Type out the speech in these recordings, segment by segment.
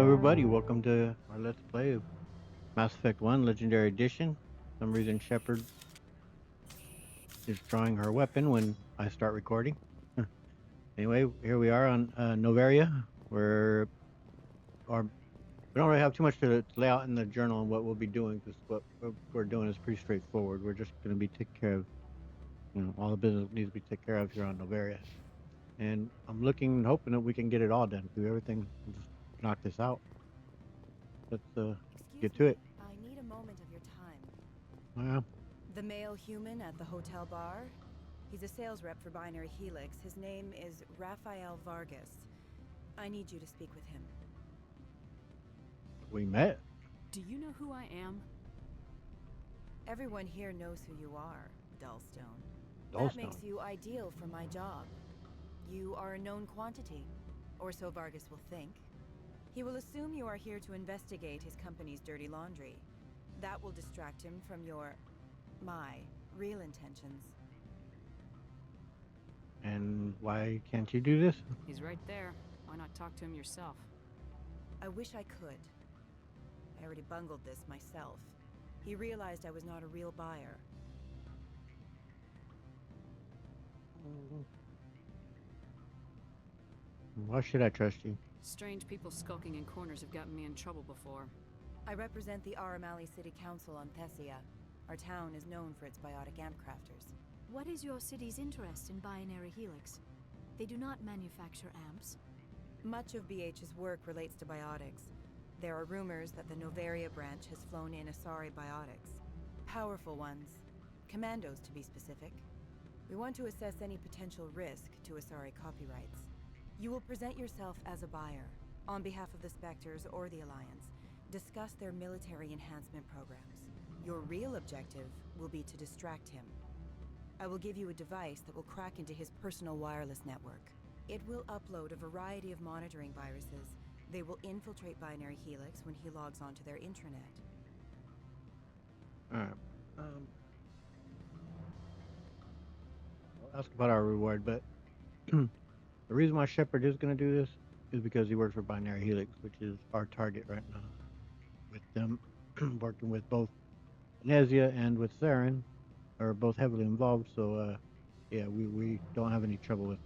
everybody, welcome to our Let's Play of Mass Effect 1 Legendary Edition. For some reason Shepard is drawing her weapon when I start recording. Anyway, here we are on Noveria. We don't really have too much to lay out in the journal on what we'll be doing, because what we're doing is pretty straightforward. We're just going to be taking care of, all the business needs to be taken care of here on Noveria. And I'm looking and hoping that we can get it all done, do everything, and just knock this out. Let's get Excuse to me, it. I need a moment of your time. Well, The male human at the hotel bar? He's a sales rep for Binary Helix. His name is Rafael Vargas. I need you to speak with him. we met. Do you know who I am? Everyone here knows who you are, Dullstone. That Dullstone. makes you ideal for my job. You are a known quantity, or so Vargas will think. He will assume you are here to investigate his company's dirty laundry. That will distract him from my real intentions. And why can't you do this? He's right there. Why not talk to him yourself? I wish I could. I already bungled this myself. He realized I was not a real buyer. Why should I trust you? Strange people skulking in corners have gotten me in trouble before. I represent the Aramali City Council on Thessia. Our town is known for its biotic amp crafters. What is your city's interest in Binary Helix? They do not manufacture amps. Much of BH's work relates to biotics. There are rumors that the Noveria branch has flown in Asari biotics. Powerful ones. Commandos, to be specific. We want to assess any potential risk to Asari copyrights. You will present yourself as a buyer, on behalf of the Spectres or the Alliance. Discuss their military enhancement programs. Your real objective will be to distract him. I will give you a device that will crack into his personal wireless network. It will upload a variety of monitoring viruses. They will infiltrate Binary Helix when he logs onto their intranet. Alright. I'll ask about our reward, but the reason why Shepard is going to do this is because he works for Binary Helix, which is our target right now. With them working with both Nezia and with Saren, are both heavily involved, so yeah, we don't have any trouble with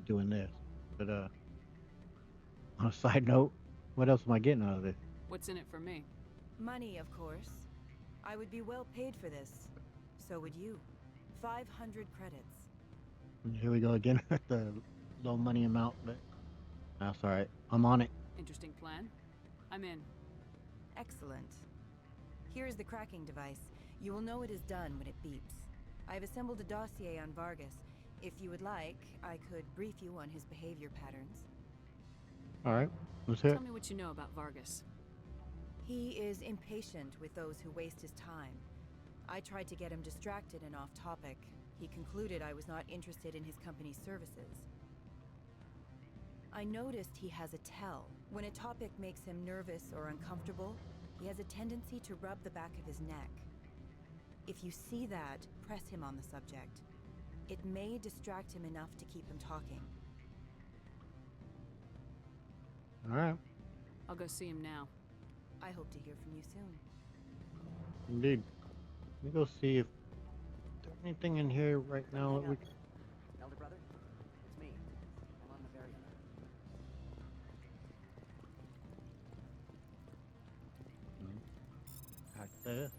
doing this. But on a side note, what else am I getting out of this? What's in it for me? Money, of course. I would be well paid for this. So would you. 500 credits. And here we go again with the low money amount, but that's alright. I'm on it. Interesting plan. I'm in. Excellent. Here is the cracking device. You will know it is done when it beeps. I have assembled a dossier on Vargas. If you would like, I could brief you on his behavior patterns. Alright, let's hear it. Tell me what you know about Vargas. He is impatient with those who waste his time. I tried to get him distracted and off topic. He concluded I was not interested in his company's services. I noticed he has a tell. When a topic makes him nervous or uncomfortable, he has a tendency to rub the back of his neck. If you see that, press him on the subject. It may distract him enough to keep him talking. Alright, I'll go see him now. I hope to hear from you soon. indeed. Let me go see if there's anything in here right now that we can... Elder brother, it's me. I'm on Noveria. Right there.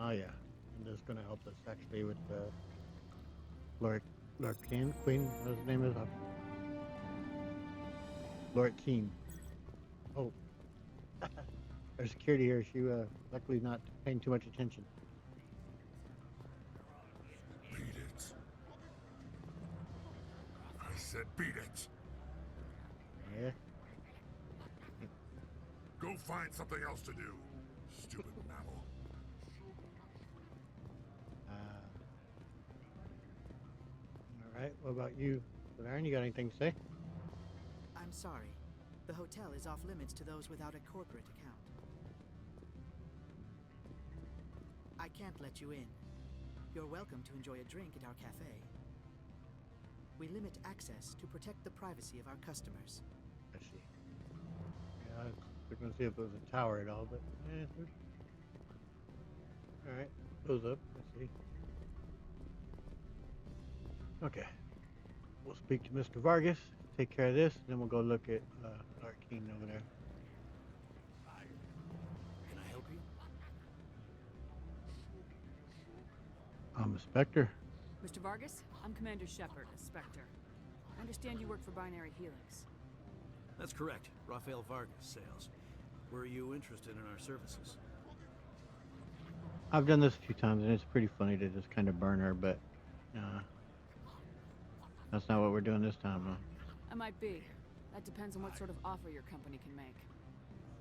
Oh yeah, and that's gonna help us actually with the Lord Queen, what's his name is? Lord Keen. Oh, there's security here. She luckily not paying too much attention. Beat it. I said beat it. Yeah. Go find something else to do. Stupid mammal. All right. What about you, Aaron? You got anything to say? I'm sorry. The hotel is off limits to those without a corporate account. I can't let you in. You're welcome to enjoy a drink at our cafe. We limit access to protect the privacy of our customers. I see. Yeah, I was gonna see if it was a tower at all, but all right, goes up. I see. Okay, we'll speak to Mr. Vargas, take care of this, and then we'll go look at Arcane over there. Can I help you? I'm a Spectre. Mr. Vargas, I'm Commander Shepard, a Spectre. I understand you work for Binary Helix. That's correct. Rafael Vargas, sales. Were you interested in our services? I've done this a few times, and it's pretty funny to just kind of burn her, but that's not what we're doing this time, huh? I might be. That depends on what sort of offer your company can make.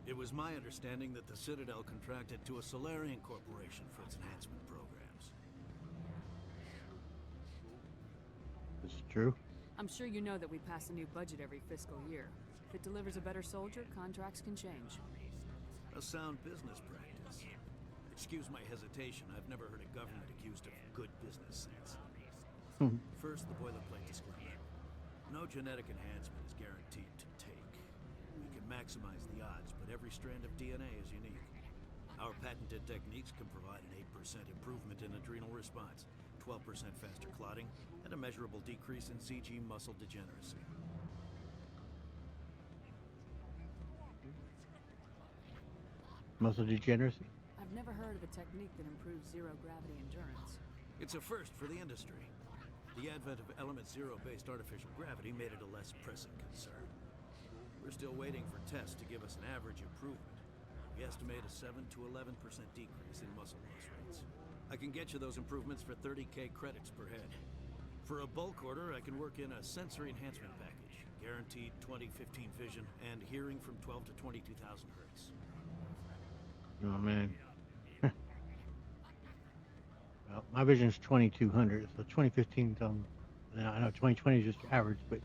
It was my understanding that the Citadel contracted to a Solarian corporation for its enhancement programs. This is true. I'm sure you know that we pass a new budget every fiscal year. If it delivers a better soldier, contracts can change. A sound business practice. Excuse my hesitation, I've never heard a government accused of good business sense. First, the boilerplate disclaimer. No genetic enhancement is guaranteed to take. We can maximize the odds, but every strand of DNA is unique. Our patented techniques can provide an 8% improvement in adrenal response, 12% faster clotting, and a measurable decrease in CG muscle degeneracy. Muscle degeneracy? I've never heard of a technique that improves zero-gravity endurance. It's a first for the industry. The advent of element zero-based artificial gravity made it a less pressing concern. We're still waiting for tests to give us an average improvement. We estimate a 7 to 11% decrease in muscle loss rates. I can get you those improvements for 30k credits per head. For a bulk order, I can work in a sensory enhancement package, guaranteed 20/15 vision, and hearing from 12 to 22,000 hertz. Oh man. Well, my vision's 2200, so 2015 sounds. I know 2020 is just average, but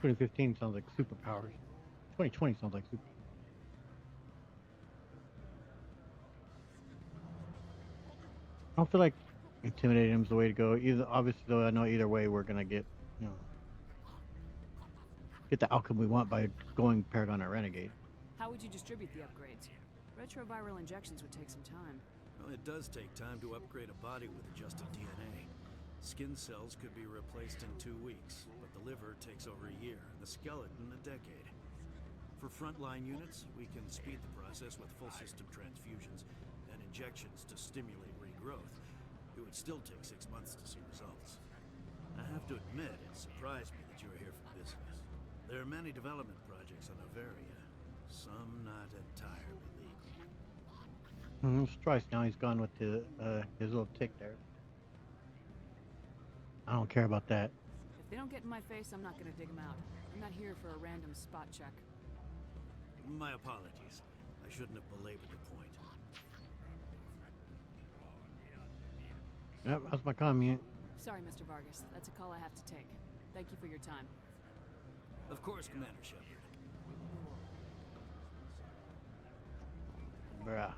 2015 sounds like superpowers. 2020 sounds like super. I don't feel like intimidating him is the way to go. Either, obviously, though, I know either way we're gonna get, get the outcome we want by going paired on a renegade. How would you distribute the upgrades? Retroviral injections would take some time. Well, it does take time to upgrade a body with adjusted DNA. Skin cells could be replaced in 2 weeks, but the liver takes over a year, and the skeleton a decade. For frontline units, we can speed the process with full system transfusions and injections to stimulate regrowth. It would still take 6 months to see results. I have to admit, it surprised me that you were here for business. There are many development projects on Noveria, some not entirely legal. It's twice now he's gone with his little tick there. I don't care about that. If they don't get in my face, I'm not gonna dig them out. I'm not here for a random spot check. My apologies. I shouldn't have belabored the point. Yep, that's my comment. Sorry, Mr. Vargas. That's a call I have to take. Thank you for your time. Of course, Commander Shepard. Bruh.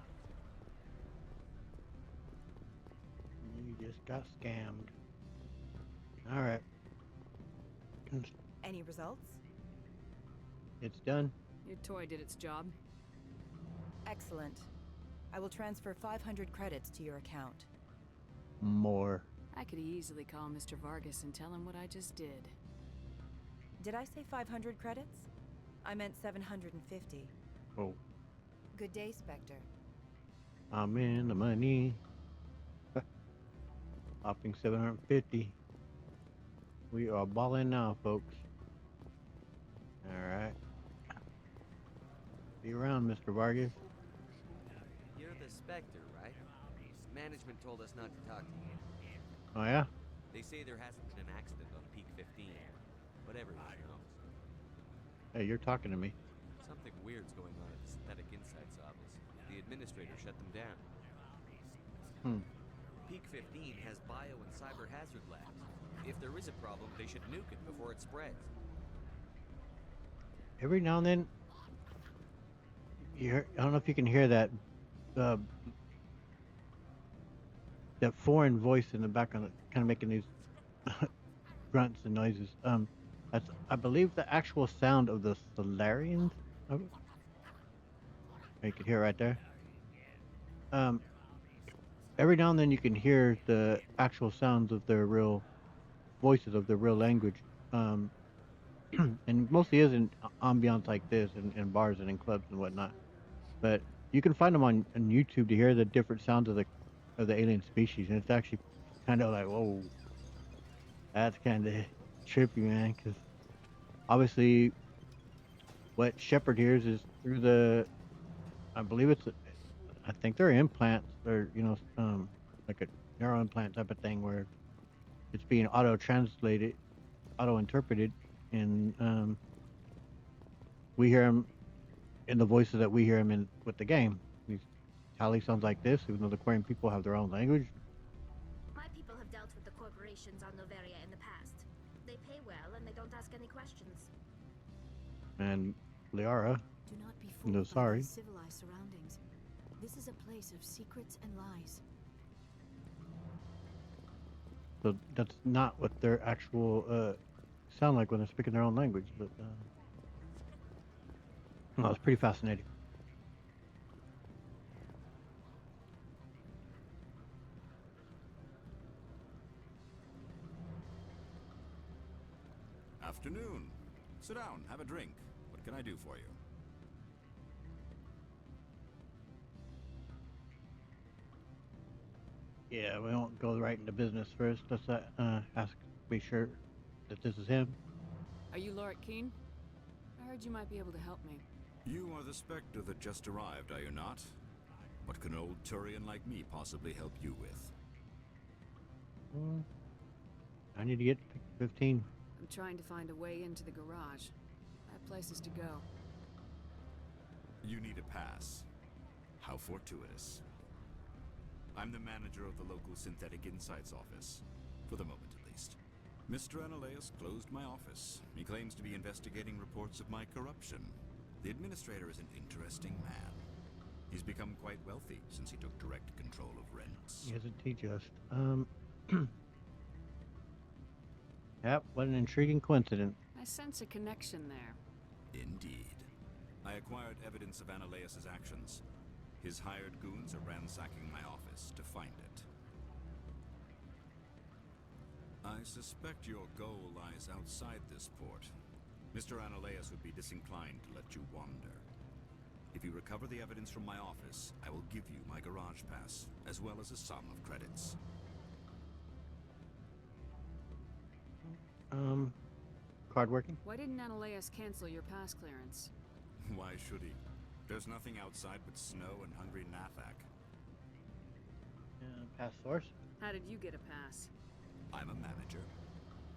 You just got scammed. Alright. Any results? It's done. Your toy did its job. Excellent. I will transfer 500 credits to your account. More. I could easily call Mr. Vargas and tell him what I just did. Did I say 500 credits? I meant 750. Oh. Good day, Spectre. I'm in the money. Offering 750. We are balling now, folks. Alright. Be around, Mr. Vargas. You're the Spectre, right? Management told us not to talk to you. Oh, yeah? They say there hasn't been an accident on Peak 15. But everyone knows. Hey, you're talking to me. Something weird's going on at the Synthetic Insights office. The administrator shut them down. Peak 15 has bio and cyber hazard labs. If there is a problem, they should nuke it before it spreads. Every now and then, I don't know if you can hear that uh, that foreign voice in the background, kind of making these grunts and noises. That's I believe the actual sound of the Solarians. Of it. You can hear it right there. Um, every now and then you can hear the actual sounds of their real voices of their real language. Um, and mostly is in ambiance like this in bars and in clubs and whatnot. But you can find them on YouTube to hear the different sounds of the alien species, and it's actually kind of like, whoa, that's kind of trippy, man. Because obviously, what Shepard hears is through I believe I think they're implants or like a neural implant type of thing where it's being auto translated, auto interpreted, and we hear them in the voices that we hear them in with the game. These Tally sounds like this, even though the Quarian people have their own language. My people have dealt with the corporations on Noveria in the past. They pay well and they don't ask any questions. And Liara, Do not be no, fooled by sorry. these civilized surroundings. This is a place of secrets and lies. So that's not what their actual sound like when they're speaking their own language. But no, it's pretty fascinating. Afternoon. Sit down, have a drink. What can I do for you? Yeah, we won't go right into business first. Let's be sure that this is him. Are you Lorik Keen? I heard you might be able to help me. You are the Spectre that just arrived, are you not? What can an old Turian like me possibly help you with? Hmm, I need to get 15. I'm trying to find a way into the garage. I have places to go. You need a pass. How fortuitous. I'm the manager of the local Synthetic Insights office. For the moment, at least. Mr. Analeus closed my office. He claims to be investigating reports of my corruption. The administrator is an interesting man. He's become quite wealthy since he took direct control of rents. Isn't he just? Yep, what an intriguing coincidence. I sense a connection there. Indeed. I acquired evidence of Analeus' actions. His hired goons are ransacking my office to find it. I suspect your goal lies outside this port. Mr. Analeus would be disinclined to let you wander. If you recover the evidence from my office, I will give you my garage pass, as well as a sum of credits. Card working? Why didn't Analeus cancel your pass clearance? Why should he? There's nothing outside but snow and hungry Nathak. Pass source? How did you get a pass? I'm a manager.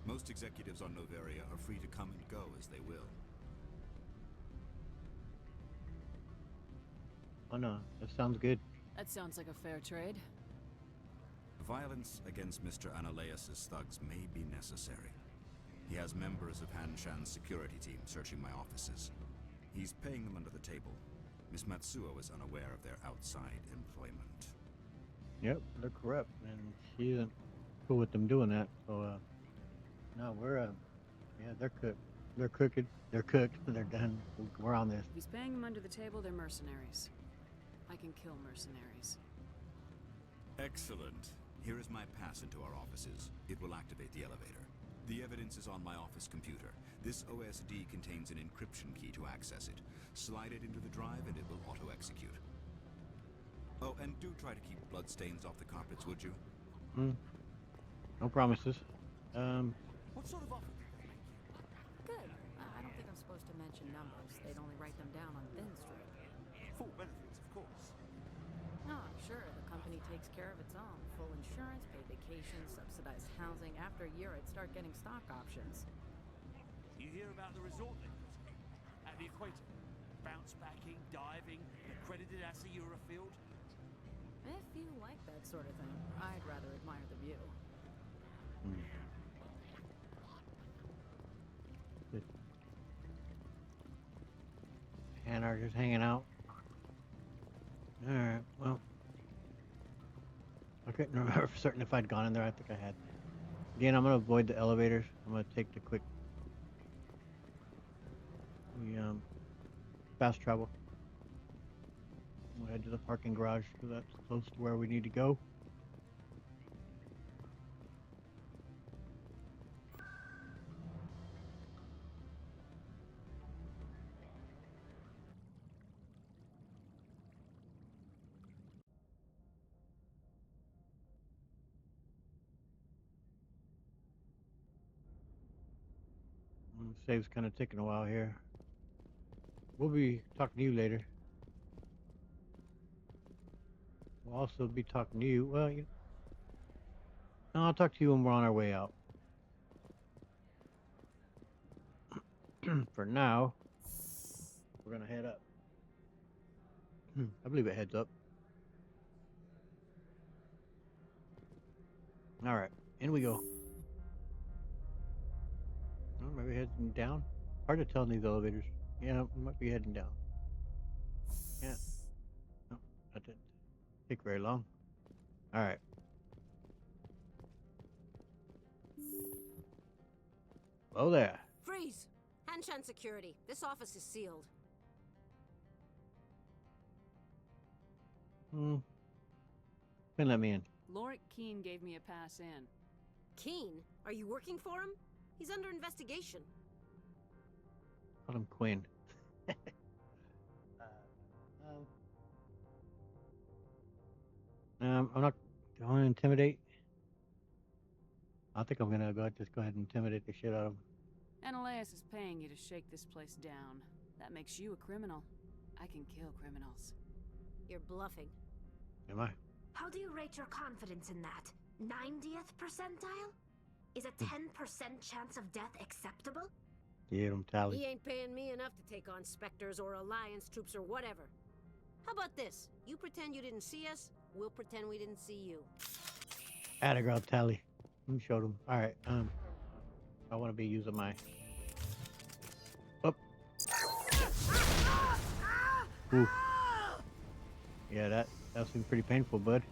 Most executives on Noveria are free to come and go as they will. Oh no, that sounds good. That sounds like a fair trade. Violence against Mr. Analeus' thugs may be necessary. He has members of Han Shan's security team searching my offices. He's paying them under the table. Miss Matsuo is unaware of their outside employment. Yep, they're corrupt, and she isn't cool with them doing that. So, no, yeah, they're cooked. They're cooking. They're cooked. They're done. We're on this. If he's paying them under the table, they're mercenaries. I can kill mercenaries. Excellent. Here is my pass into our offices. It will activate the elevator. The evidence is on my office computer. This OSD contains an encryption key to access it. Slide it into the drive and it will auto-execute. Oh, and do try to keep bloodstains off the carpets, would you? No promises. What sort of offer did they make you? Good. I don't think I'm supposed to mention numbers. They'd only write them down on thin strip. Full benefits, of course. No, I'm sure the company takes care of its own. Full insurance, paid vacation, subsidized housing. After a year, I'd start getting stock options. You hear about the resort they've got at the equator? Bounce backing, diving, accredited as a Eurofield. If you like that sort of thing, I'd rather admire the view. And are just hanging out. Alright, well. I couldn't remember for certain if I'd gone in there. I think I had. Again, I'm gonna avoid the elevators. I'm gonna take the quick fast travel. We'll head to the parking garage because that's close to where we need to go. Save's kind of taking a while here. We'll be talking to you later. We'll also be talking to you. Well, no, I'll talk to you when we're on our way out. For now, we're gonna head up. I believe it heads up. All right, in we go. Oh, maybe heading down. Hard to tell in these elevators. Yeah, we might be heading down. Yeah. No, that didn't take very long. All right. Oh there. Freeze! Hanshan security. This office is sealed. Can let me in. Lorik Keene gave me a pass in. Keene? Are you working for him? He's under investigation. Call him Quinn. I'm not going to intimidate. I think I'm gonna just go ahead and intimidate the shit out of him. Ananias is paying you to shake this place down. That makes you a criminal. I can kill criminals. You're bluffing. Am I? How do you rate your confidence in that? 90th percentile? Is a 10% chance of death acceptable? Yeah, don't tally. He ain't paying me enough to take on Spectres or Alliance troops or whatever. How about this? You pretend you didn't see us, we'll pretend we didn't see you. Atta girl tally. We showed him. All right. I want to be using my. Up. Ooh. Yeah, that seemed pretty painful, bud.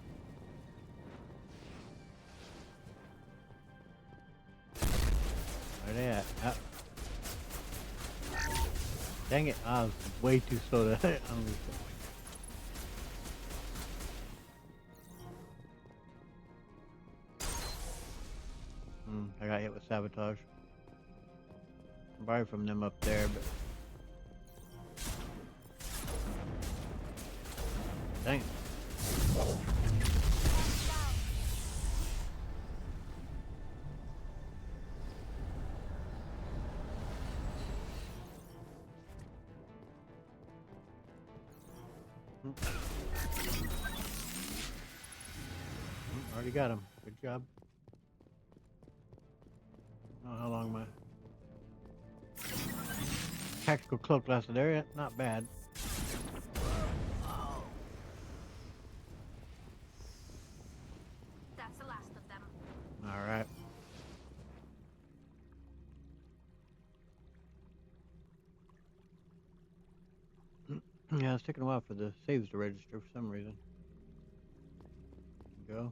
Where they at? Dang it! I was way too slow to unleash it. I got hit with sabotage. I'm probably from them up there, but dang it. Already got him. Good job. I don't know how long my tactical cloak lasted there. Not bad. That's the last of them. All right. Yeah, it's taking a while for the saves to register for some reason. Go.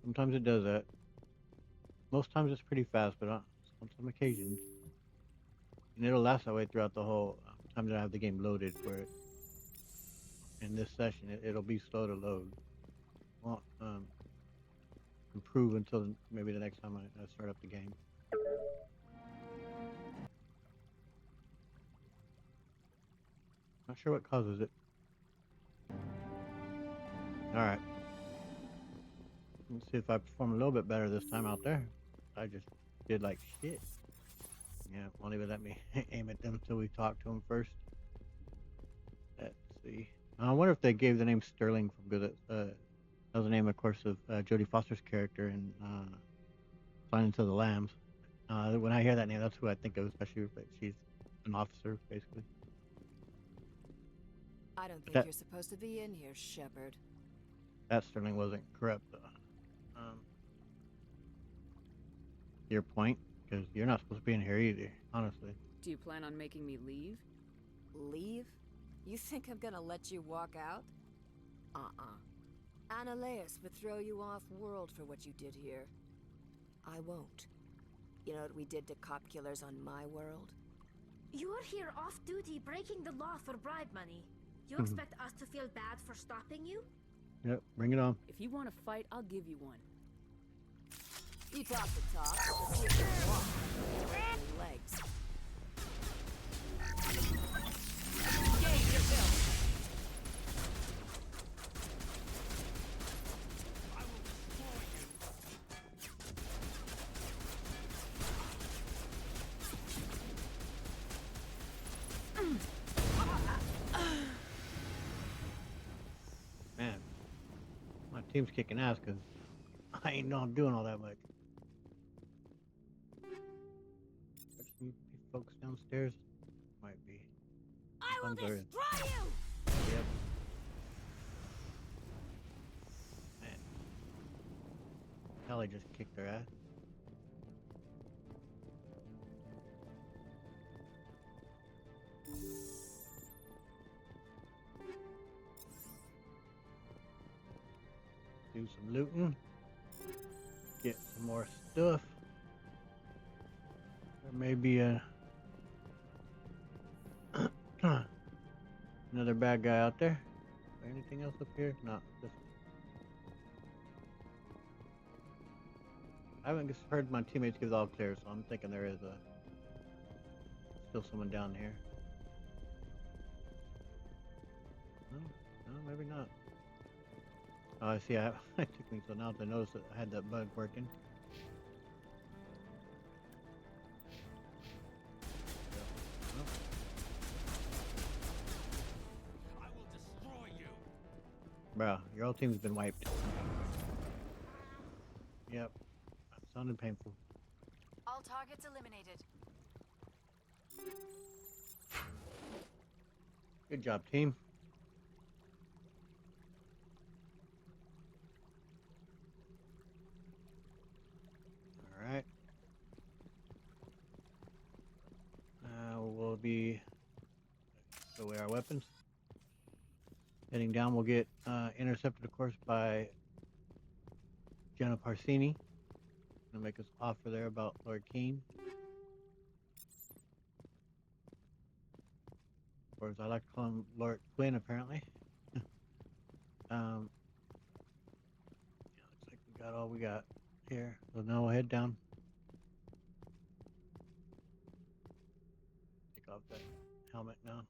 Sometimes it does that. Most times it's pretty fast, but on some occasions. And it'll last that way throughout the whole time that I have the game loaded for it. In this session, it'll be slow to load. Won't improve until maybe the next time I start up the game. Not sure what causes it. Alright. Let's see if I perform a little bit better this time out there. I just did like shit. Yeah, won't even let me aim at them until we talk to them first. Let's see. I wonder if they gave the name Sterling because that was the name, of course, of Jodie Foster's character in Silence of the Lambs. When I hear that name, that's who I think of, especially if she's an officer, basically. I don't think you're supposed to be in here, Shepard. That Sterling wasn't corrupt, though. Your point? Because you're not supposed to be in here either, honestly. Do you plan on making me leave? Leave? You think I'm gonna let you walk out? Ananias would throw you off world for what you did here. I won't. You know what we did to cop killers on my world? You're here off duty breaking the law for bribe money. You expect us to feel bad for stopping you? Yep, bring it on. If you want to fight, I'll give you one. You talk the talk, but see if you can walk. Break your legs. Game, you're built. I will destroy you. Man, my team's kicking ass because I ain't not doing all that much. Some folks downstairs might be. I will Sometimes there is. destroy you! Yep. Man, Kelly just kicked their ass. Do some looting. Get some more stuff. There may be a another bad guy out there. Is there anything else up here? No. Just... I haven't just heard my teammates give it all clear, so I'm thinking there is still someone down here. No, no, maybe not. Oh, I see. It took me so now to notice that I had that bug working. I will destroy you. Bro, your whole team's been wiped. Yep. That sounded painful. All targets eliminated. Good job, team. Alright. We'll be put away our weapons. Heading down, we'll get intercepted, of course, by Jenna Parsini. Gonna make us offer there about Lord Keene. Or as I like to call him, Lord Quinn, apparently. Yeah, looks like we got all we got here. So now we'll head down. Take off that helmet now.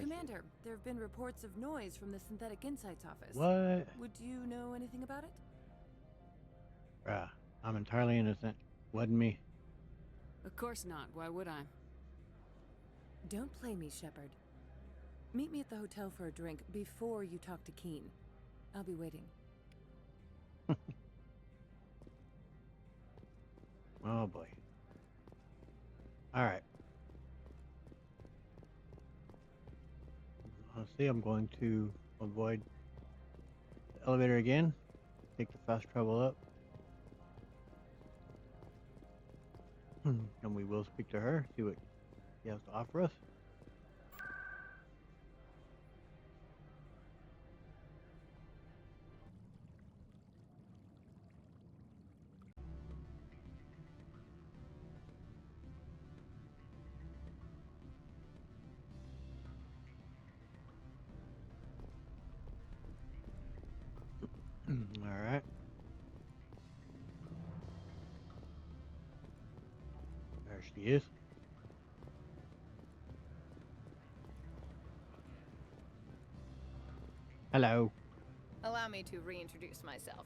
Commander, there have been reports of noise from the Synthetic Insights office. What? Would you know anything about it? Bruh, I'm entirely innocent. Wasn't me. Of course not. Why would I? Don't play me, Shepard. Meet me at the hotel for a drink before you talk to Keene. I'll be waiting. Oh boy. Alright. Honestly, I'm going to avoid the elevator again. Take the fast travel up. And we will speak to her, see what she has to offer us. Alright. There she is. Hello. Allow me to reintroduce myself.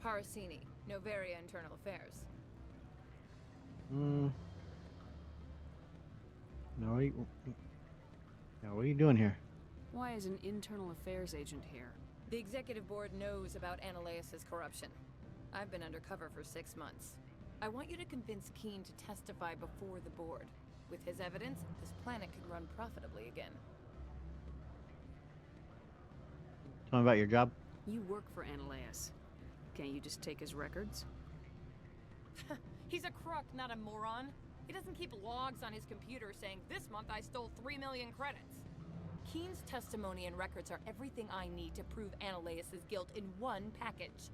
Parsini, Noveria Internal Affairs. Now what are you doing here? Why is an internal affairs agent here? The executive board knows about Ananias' corruption. I've been undercover for 6 months. I want you to convince Keene to testify before the board. With his evidence, this planet could run profitably again. Tell me about your job. You work for Ananias. Can't you just take his records? He's a crook, not a moron. He doesn't keep logs on his computer saying, "This month I stole 3 million credits." Keen's testimony and records are everything I need to prove Ananias' guilt in one package.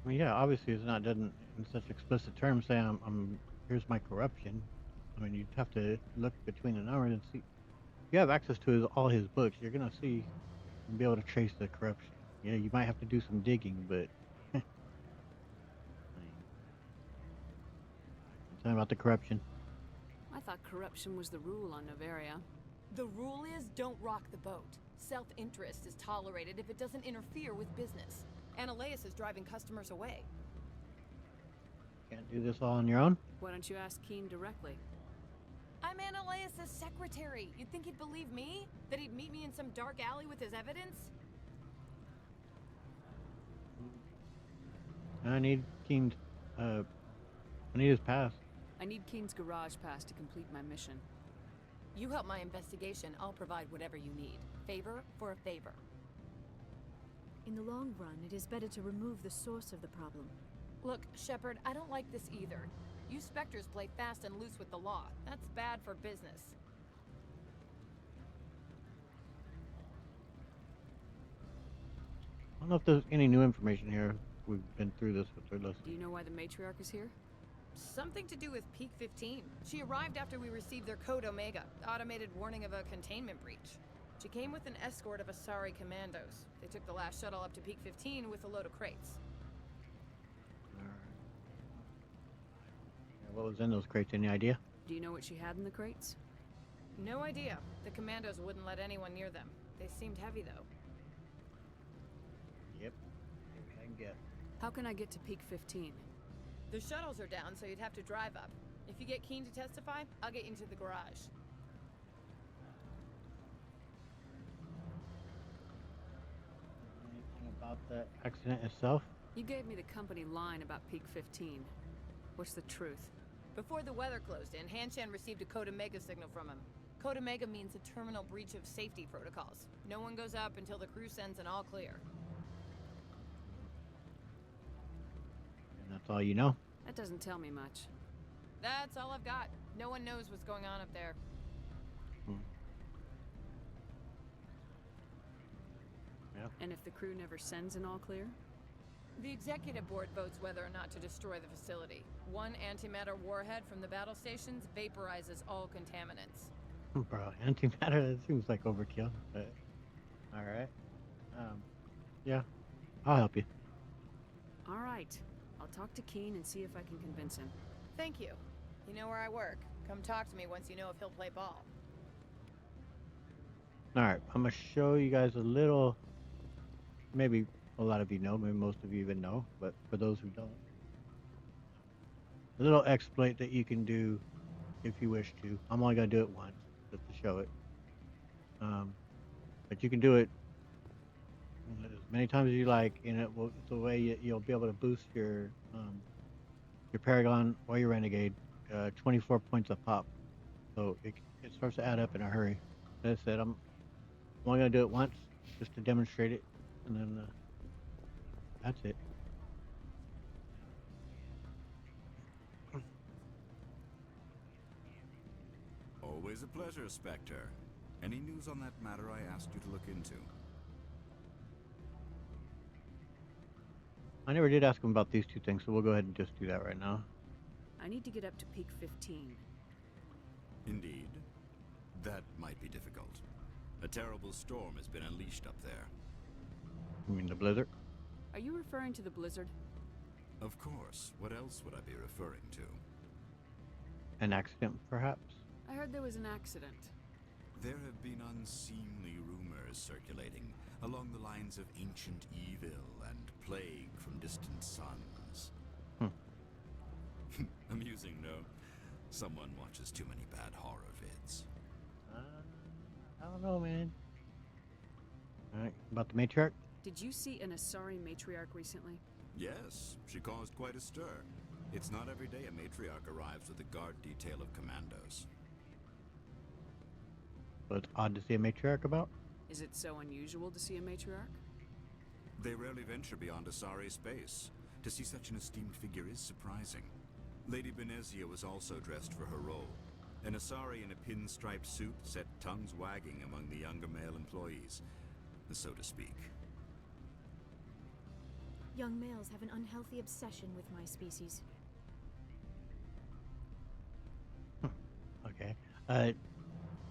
I mean, yeah, obviously it's not done in such explicit terms saying here's my corruption. I mean, you'd have to look between the numbers and see. If you have access to all his books, you're gonna see and be able to trace the corruption. Yeah, you might have to do some digging, but I mean, tell me about the corruption. I thought corruption was the rule on Noveria. The rule is don't rock the boat. Self-interest is tolerated if it doesn't interfere with business. Ananias is driving customers away. Can't do this all on your own. Why don't you ask Keen directly? I'm Ananias' secretary. You'd think he'd believe me? That he'd meet me in some dark alley with his evidence? I need Keen. I need his pass. I need Keen's garage pass to complete my mission. You help my investigation, I'll provide whatever you need. Favor for a favor. In the long run, it is better to remove the source of the problem. Look, Shepard, I don't like this either. You Spectres play fast and loose with the law. That's bad for business. I don't know if there's any new information here. We've been through this with their list. Do you know why the matriarch is here? Something to do with Peak 15. She arrived after we received their Code Omega, automated warning of a containment breach. She came with an escort of Asari commandos. They took the last shuttle up to Peak 15 with a load of crates. What was in those crates? Any idea? Do you know what she had in the crates? No idea. The commandos wouldn't let anyone near them. They seemed heavy, though. Yep. I can guess. How can I get to Peak 15? The shuttles are down, so you'd have to drive up. If you get Keen to testify, I'll get you into the garage. Anything about the accident itself? You gave me the company line about Peak 15. What's the truth? Before the weather closed in, Hanshan received a Code Omega signal from him. Code Omega means a terminal breach of safety protocols. No one goes up until the crew sends an all clear. And that's all you know? That doesn't tell me much. That's all I've got. No one knows what's going on up there. Yep. And if the crew never sends an all clear? The executive board votes whether or not to destroy the facility. One antimatter warhead from the battle stations vaporizes all contaminants. Bro, antimatter, that seems like overkill, but alright. Yeah, I'll help you. Alright. I'll talk to Keen and see if I can convince him. Thank you. You know where I work. Come talk to me once you know if he'll play ball. Alright, I'm gonna show you guys a little, maybe a lot of you know, maybe most of you even know, but for those who don't, a little exploit that you can do if you wish to. I'm only gonna do it once, just to show it. But you can do it as many times as you like, and it's a way you'll be able to boost your Paragon or your Renegade 24 points a pop. So it starts to add up in a hurry. As I said, I'm only gonna do it once, just to demonstrate it, and then that's it. Always a pleasure, Spectre. Any news on that matter I asked you to look into? I never did ask him about these two things, so we'll go ahead and just do that right now. I need to get up to Peak 15. Indeed. That might be difficult. A terrible storm has been unleashed up there. You mean the blizzard? Are you referring to the blizzard? Of course. What else would I be referring to? An accident, perhaps? I heard there was an accident. There have been unseemly rumors circulating along the lines of ancient evil and plague from distant suns. Amusing, no? Someone watches too many bad horror vids. I don't know, man. Alright, about the matriarch? Did you see an Asari matriarch recently? Yes, she caused quite a stir. It's not every day a matriarch arrives with a guard detail of commandos. So it's odd to see a matriarch about. Is it so unusual to see a matriarch? They rarely venture beyond Asari space. To see such an esteemed figure is surprising. Lady Benezia was also dressed for her role. An Asari in a pinstriped suit set tongues wagging among the younger male employees, so to speak. Young males have an unhealthy obsession with my species. Okay.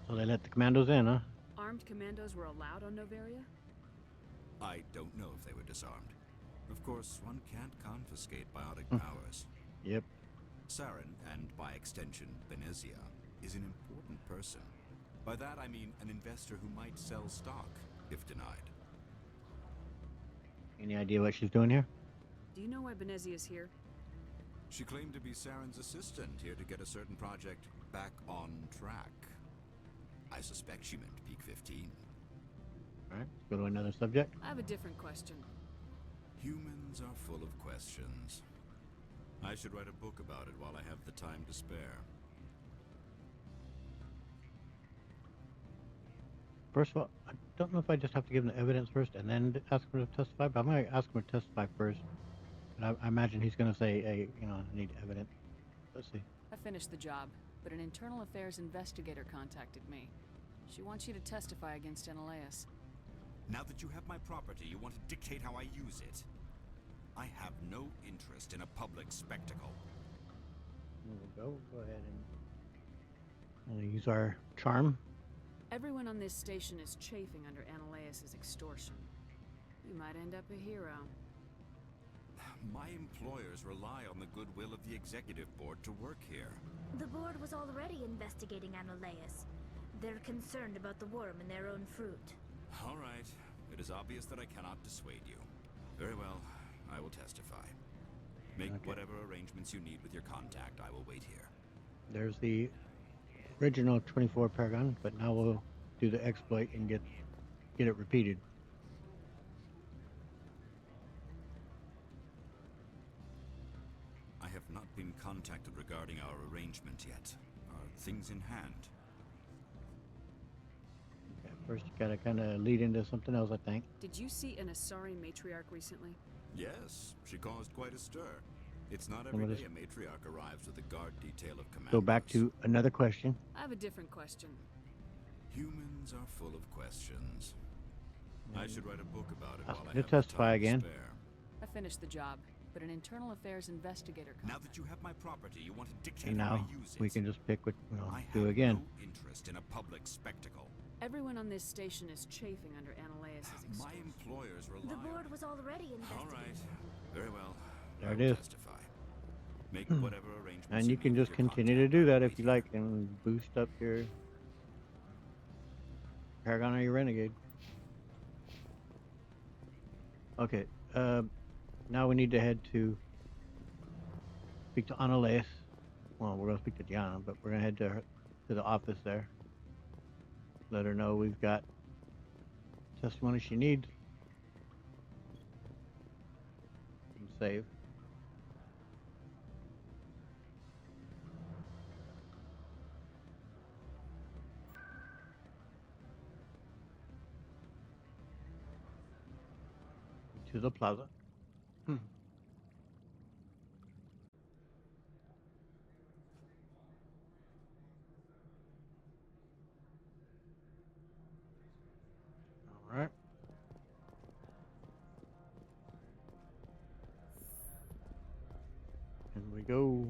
So they let the commandos in, huh? Armed commandos were allowed on Noveria? I don't know if they were disarmed. Of course, one can't confiscate biotic powers. Yep. Saren, and by extension, Benezia, is an important person. By that I mean an investor who might sell stock, if denied. Any idea what she's doing here? Do you know why Benezia's here? She claimed to be Saren's assistant, here to get a certain project back on track. I suspect she meant Peak 15. Alright, let's go to another subject. I have a different question. Humans are full of questions. I should write a book about it while I have the time to spare. First of all, I don't know if I just have to give him the evidence first and then ask him to testify, but I'm going to ask him to testify first. But I imagine he's going to say, hey, I need evidence. Let's see. I finished the job, but an internal affairs investigator contacted me. She wants you to testify against Analeas. Now that you have my property, you want to dictate how I use it. I have no interest in a public spectacle. We'll go ahead and use our charm. Everyone on this station is chafing under Analeas' extortion. You might end up a hero. My employers rely on the goodwill of the executive board to work here. The board was already investigating Analeas. They're concerned about the worm in their own fruit. All right. It is obvious that I cannot dissuade you. Very well. I will testify. Make whatever arrangements you need with your contact. I will wait here. There's the original 24 Paragon, but now we'll do the exploit and get it repeated. I have not been contacted regarding our arrangement yet. Are things in hand? Okay, first you gotta kind of lead into something else, I think. Did you see an Asari matriarch recently? Yes, she caused quite a stir. It's not every day a matriarch arrives with a guard detail of commandos. Go back to another question. I have a different question. Humans are full of questions. I should write a book about it while I He'll have testify the time again. to spare. I finished the job, but an internal affairs investigator Now that you have my property, you want to dictate And how now I use it. we can just pick what I do have again. no interest in a public spectacle. Everyone on this station is chafing under Analeas' extortion. My employers rely The board was already All investigating. right. Very well. There I it will is. testify. Make whatever arrangements And you can need with just your continue to do that if you like and boost up your Paragon or your Renegade. Okay, now we need to head to speak to Analeas. Well, we're going to speak to Diana, but we're going to head to the office there. Let her know we've got testimony she needs. And save. To the plaza. All right. And we go.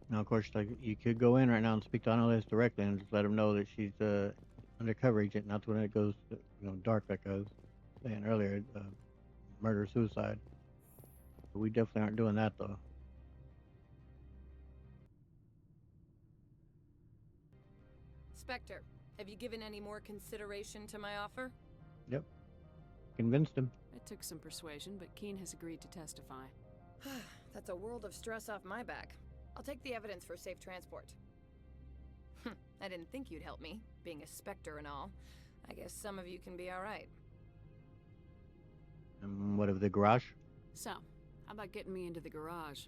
Now, of course, like you could go in right now and speak to Annalise directly and just let them know that she's undercover agent. Not when it goes, dark like I was saying earlier, murder suicide. But we definitely aren't doing that though. Spectre, have you given any more consideration to my offer? Yep. Convinced him. It took some persuasion, but Keen has agreed to testify. That's a world of stress off my back. I'll take the evidence for safe transport. I didn't think you'd help me, being a Spectre and all. I guess some of you can be alright. And what of the garage? So, how about getting me into the garage?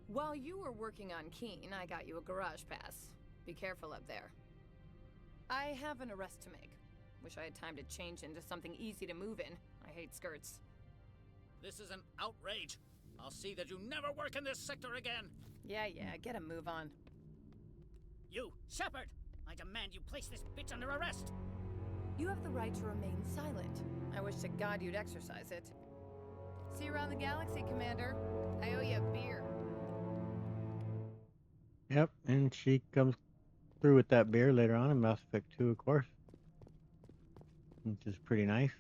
While you were working on Keen, I got you a garage pass. Be careful up there. I have an arrest to make. Wish I had time to change into something easy to move in. I hate skirts. This is an outrage. I'll see that you never work in this sector again. Yeah, get a move on. You, Shepard! I demand you place this bitch under arrest! You have the right to remain silent. I wish to God you'd exercise it. See you around the galaxy, Commander. I owe you a beer. Yep, and she comes through with that beer later on in Mass Effect 2, of course. Which is pretty nice.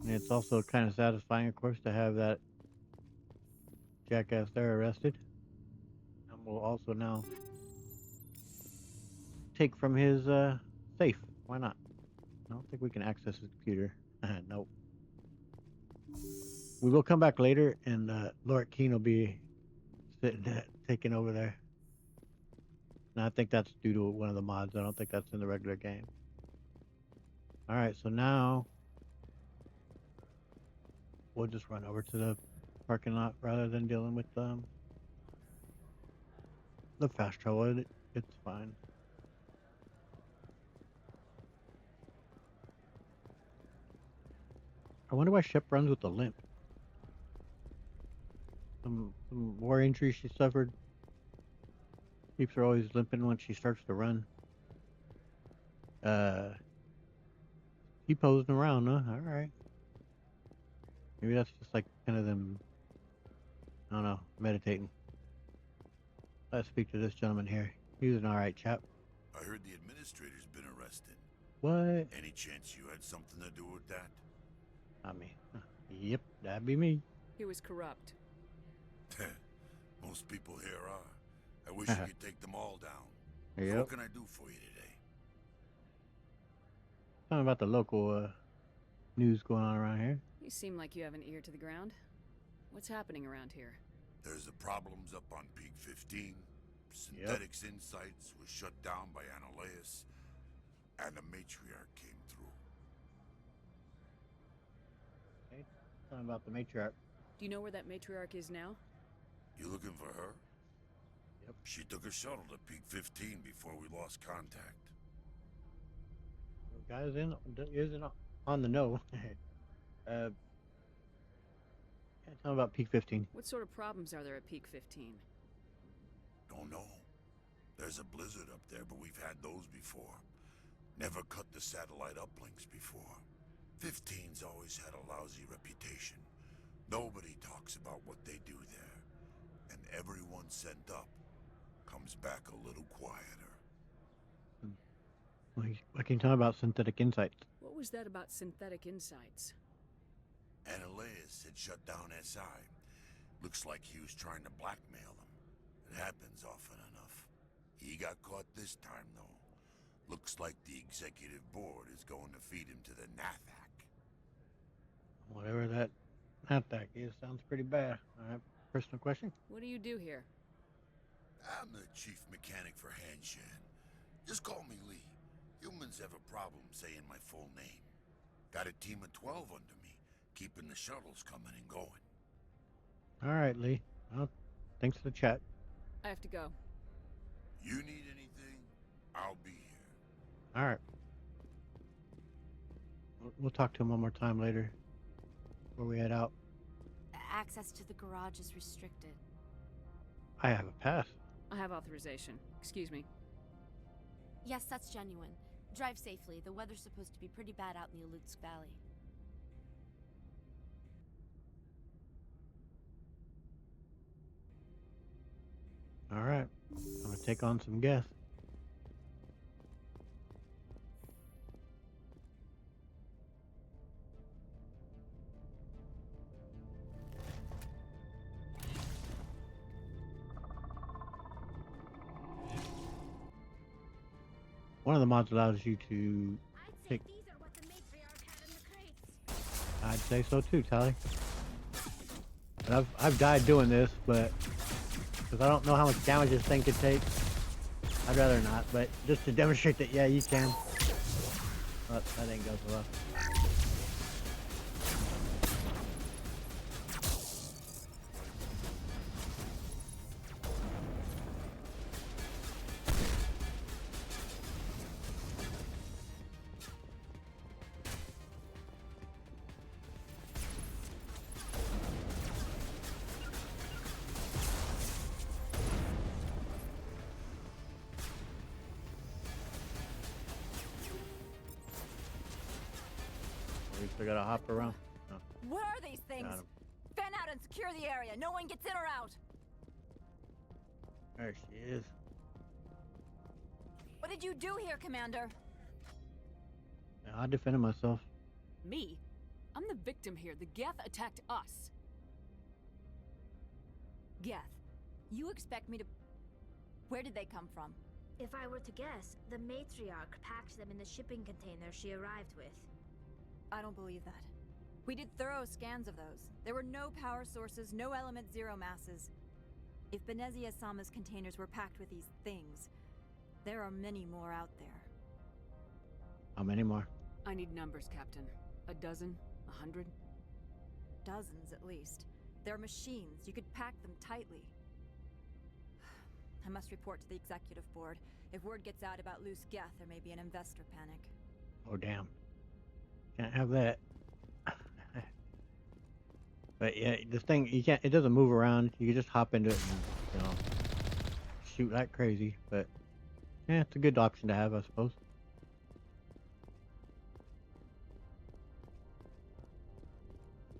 And it's also kind of satisfying, of course, to have that jackass there arrested. And we'll also now take from his safe. Why not? I don't think we can access his computer. Nope. We will come back later, and Lord Keen will be sitting taking over there. And I think that's due to one of the mods. I don't think that's in the regular game. Alright, so now we'll just run over to the parking lot rather than dealing with the fast travel. It's fine. I wonder why Shep runs with a limp. Some war injury she suffered keeps her always limping when she starts to run. He posing around, huh? Alright. Maybe that's just like kind of them, I don't know, meditating. Let's speak to this gentleman here. He's an alright chap. I heard the administrator's been arrested. What? Any chance you had something to do with that? I mean, yep, that'd be me. He was corrupt. Most people here are. I wish you could take them all down. Yep. So what can I do for you today? Tell me about the local news going on around here. You seem like you have an ear to the ground. What's happening around here? There's the problems up on Peak 15. Synthetics Insights was shut down by Annaleus, and the matriarch came through. Okay, tell me about the matriarch. Do you know where that matriarch is now? You looking for her? Yep. She took a shuttle to Peak 15 before we lost contact. The guy isn't on the know. Yeah, tell me about Peak 15. What sort of problems are there at Peak 15? Don't know. There's a blizzard up there, but we've had those before. Never cut the satellite uplinks before. 15's always had a lousy reputation. Nobody talks about what they do there. And everyone sent up comes back a little quieter. What can you tell me about Synthetic Insights? What was that about Synthetic Insights? Annaleus had shut down SI. Looks like he was trying to blackmail them. It happens often enough. He got caught this time, though. Looks like the executive board is going to feed him to the Nathak. Whatever that Nathak is, sounds pretty bad. Alright, personal question? What do you do here? I'm the chief mechanic for Hanshan. Just call me Lee. Humans have a problem saying my full name. Got a team of 12 under me, keeping the shuttles coming and going. Alright, Lee. Well, thanks for the chat. I have to go. You need anything, I'll be here. Alright. We'll talk to him one more time later. Before we head out. Access to the garage is restricted. I have a pass. I have authorization. Excuse me. Yes, that's genuine. Drive safely. The weather's supposed to be pretty bad out in the Alutsk Valley. Alright. I'm gonna take on some guests. One of the mods allows you to take. I'd say so too, Tally. And I've died doing this, but because I don't know how much damage this thing could take, I'd rather not. But just to demonstrate that, yeah, you can. But that didn't go so well. We still gotta hop around. Oh, What are these things? got him. Fan out and secure the area. No one gets in or out. There she is. What did you do here, Commander? Yeah, I defended myself. Me? I'm the victim here. The Geth attacked us. Geth, you expect me to... Where did they come from? If I were to guess, the matriarch packed them in the shipping container she arrived with. I don't believe that. We did thorough scans of those. There were no power sources, no element zero masses. If Benezia Sama's containers were packed with these things, there are many more out there. How many more? I need numbers, Captain. A dozen? 100? Dozens, at least. They're machines. You could pack them tightly. I must report to the executive board. If word gets out about loose Geth, there may be an investor panic. Oh, damn. Can't have that. But yeah, this thing, you can't, it doesn't move around. You can just hop into it and, shoot like crazy. But, yeah, it's a good option to have, I suppose.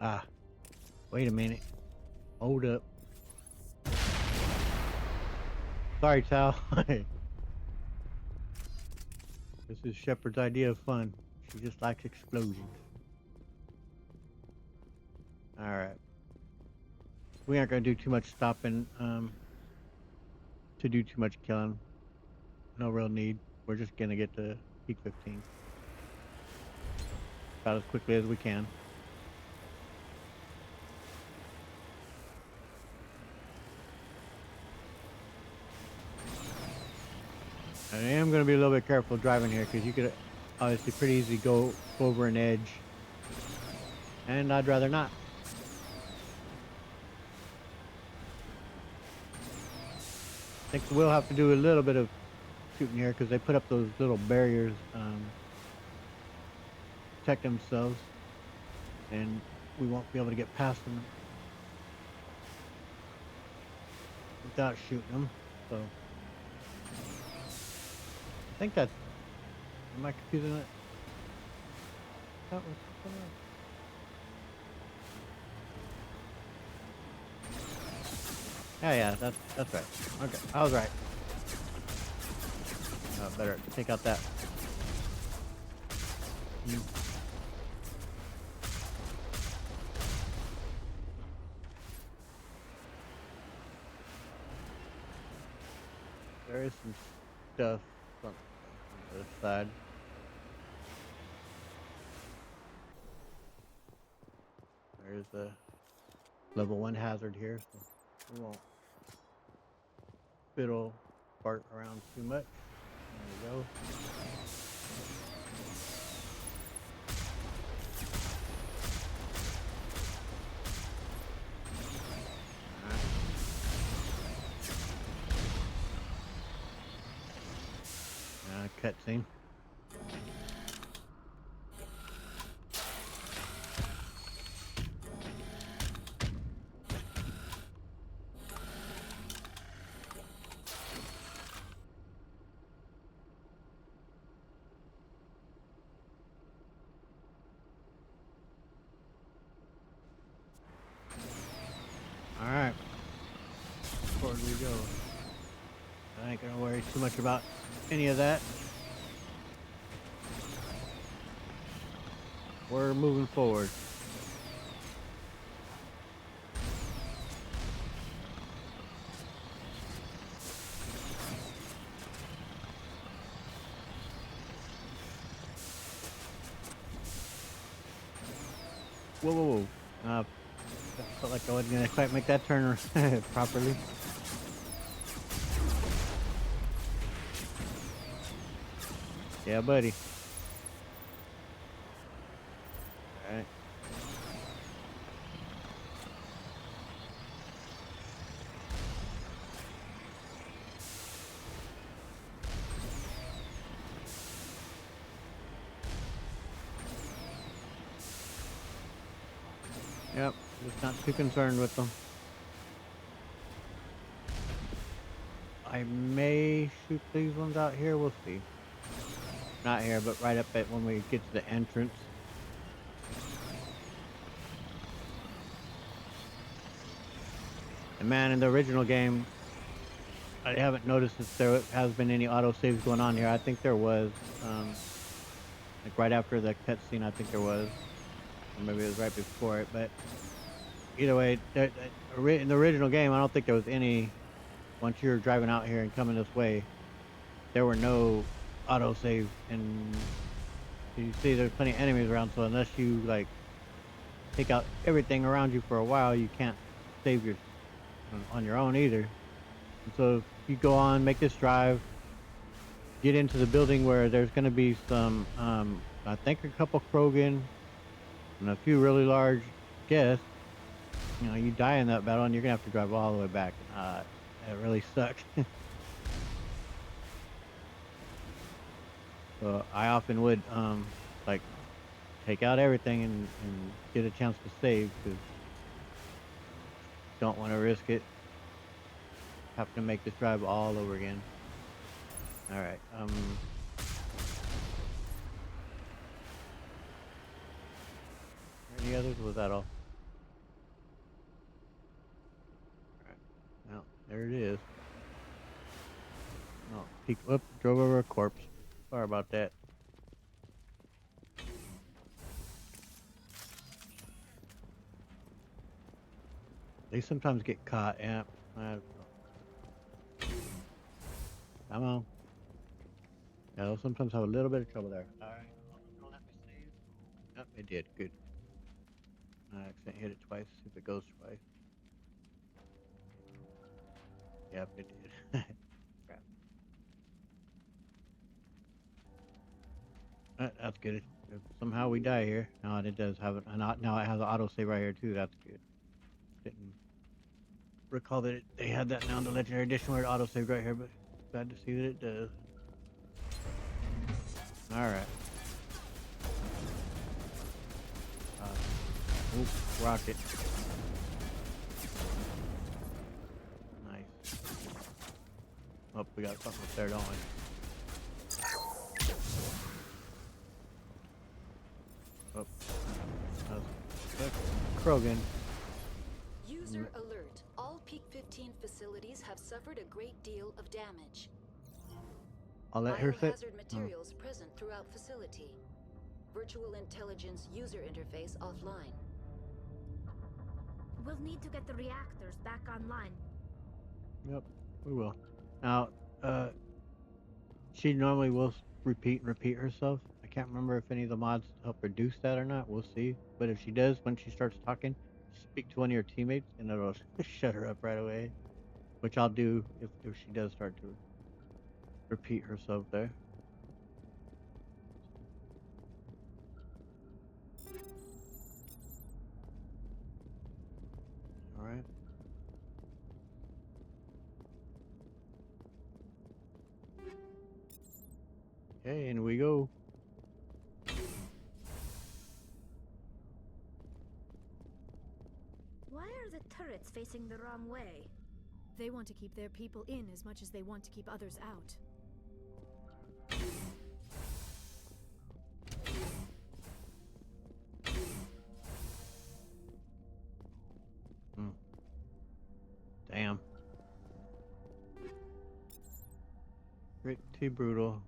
Ah. Wait a minute. Hold up. Sorry, Tal. This is Shepard's idea of fun. She just likes explosions. Alright. We aren't going to do too much stopping to do too much killing. No real need. We're just going to get to peak 15. About as quickly as we can. I am going to be a little bit careful driving here because you could obviously pretty easily go over an edge. And I'd rather not. I think we'll have to do a little bit of shooting here because they put up those little barriers protect themselves, and we won't be able to get past them without shooting them. So I think that's... Am I confusing it? That was... Yeah, that's right. Okay, I was right. Better take out that. There is some stuff on the other side. There's a level 1 hazard here, so we won't fiddle fart around too much. There we go. Cutscene. Alright. Forward we go. I ain't gonna worry too much about any of that. We're moving forward. Whoa, whoa, whoa. Felt like I wasn't gonna quite make that turn properly. Yeah, buddy. Alright. Yep, just not too concerned with them. I may shoot these ones out here, we'll see. Not here, but right up at when we get to the entrance. And man, in the original game, I haven't noticed if there has been any auto saves going on here. I think there was, like right after the cutscene. I think there was, or maybe it was right before it. But either way, in the original game, I don't think there was any. Once you're driving out here and coming this way, there were no auto saves, and you see there's plenty of enemies around. So unless you like take out everything around you for a while, you can't save your on your own either. And so if you go on, make this drive, get into the building where there's going to be some, I think a couple Krogan and a few really large guests. You know, you die in that battle and you're going to have to drive all the way back. It really sucks. So I often would, like, take out everything and get a chance to save, because don't want to risk it. Have to make this drive all over again. All right. Any others? Was that all? All right. Well, there it is. Oh, peek! Whoop! Drove over a corpse. Sorry about that. They sometimes get caught. Yeah. Come on. Yeah, they'll sometimes have a little bit of trouble there. All right. Don't let me save. Yep, it did. Good. I accidentally hit it twice. See if it goes twice. Yep, it did. Crap. That's good. If somehow we die here. No, it does have it. Now it has an autosave right here too. That's good. Didn't recall that they had that now in the Legendary Edition where it autosaved right here, but glad to see that it does. All right. Rocket. Nice. Oh, we got something up there, don't we? Oh, that's Krogan. User alert. All Peak 15 facilities have suffered a great deal of damage. I'll let her sit. Biohazard materials present throughout facility. Virtual intelligence user interface offline. We'll need to get the reactors back online. Yep, we will. Now, she normally will repeat herself. I can't remember if any of the mods help reduce that or not. We'll see. But if she does, when she starts talking, speak to one of your teammates and it'll shut her up right away. Which I'll do if she does start to repeat herself there. All right. Okay, and we go. Why are the turrets facing the wrong way? They want to keep their people in as much as they want to keep others out. Damn. Pretty brutal.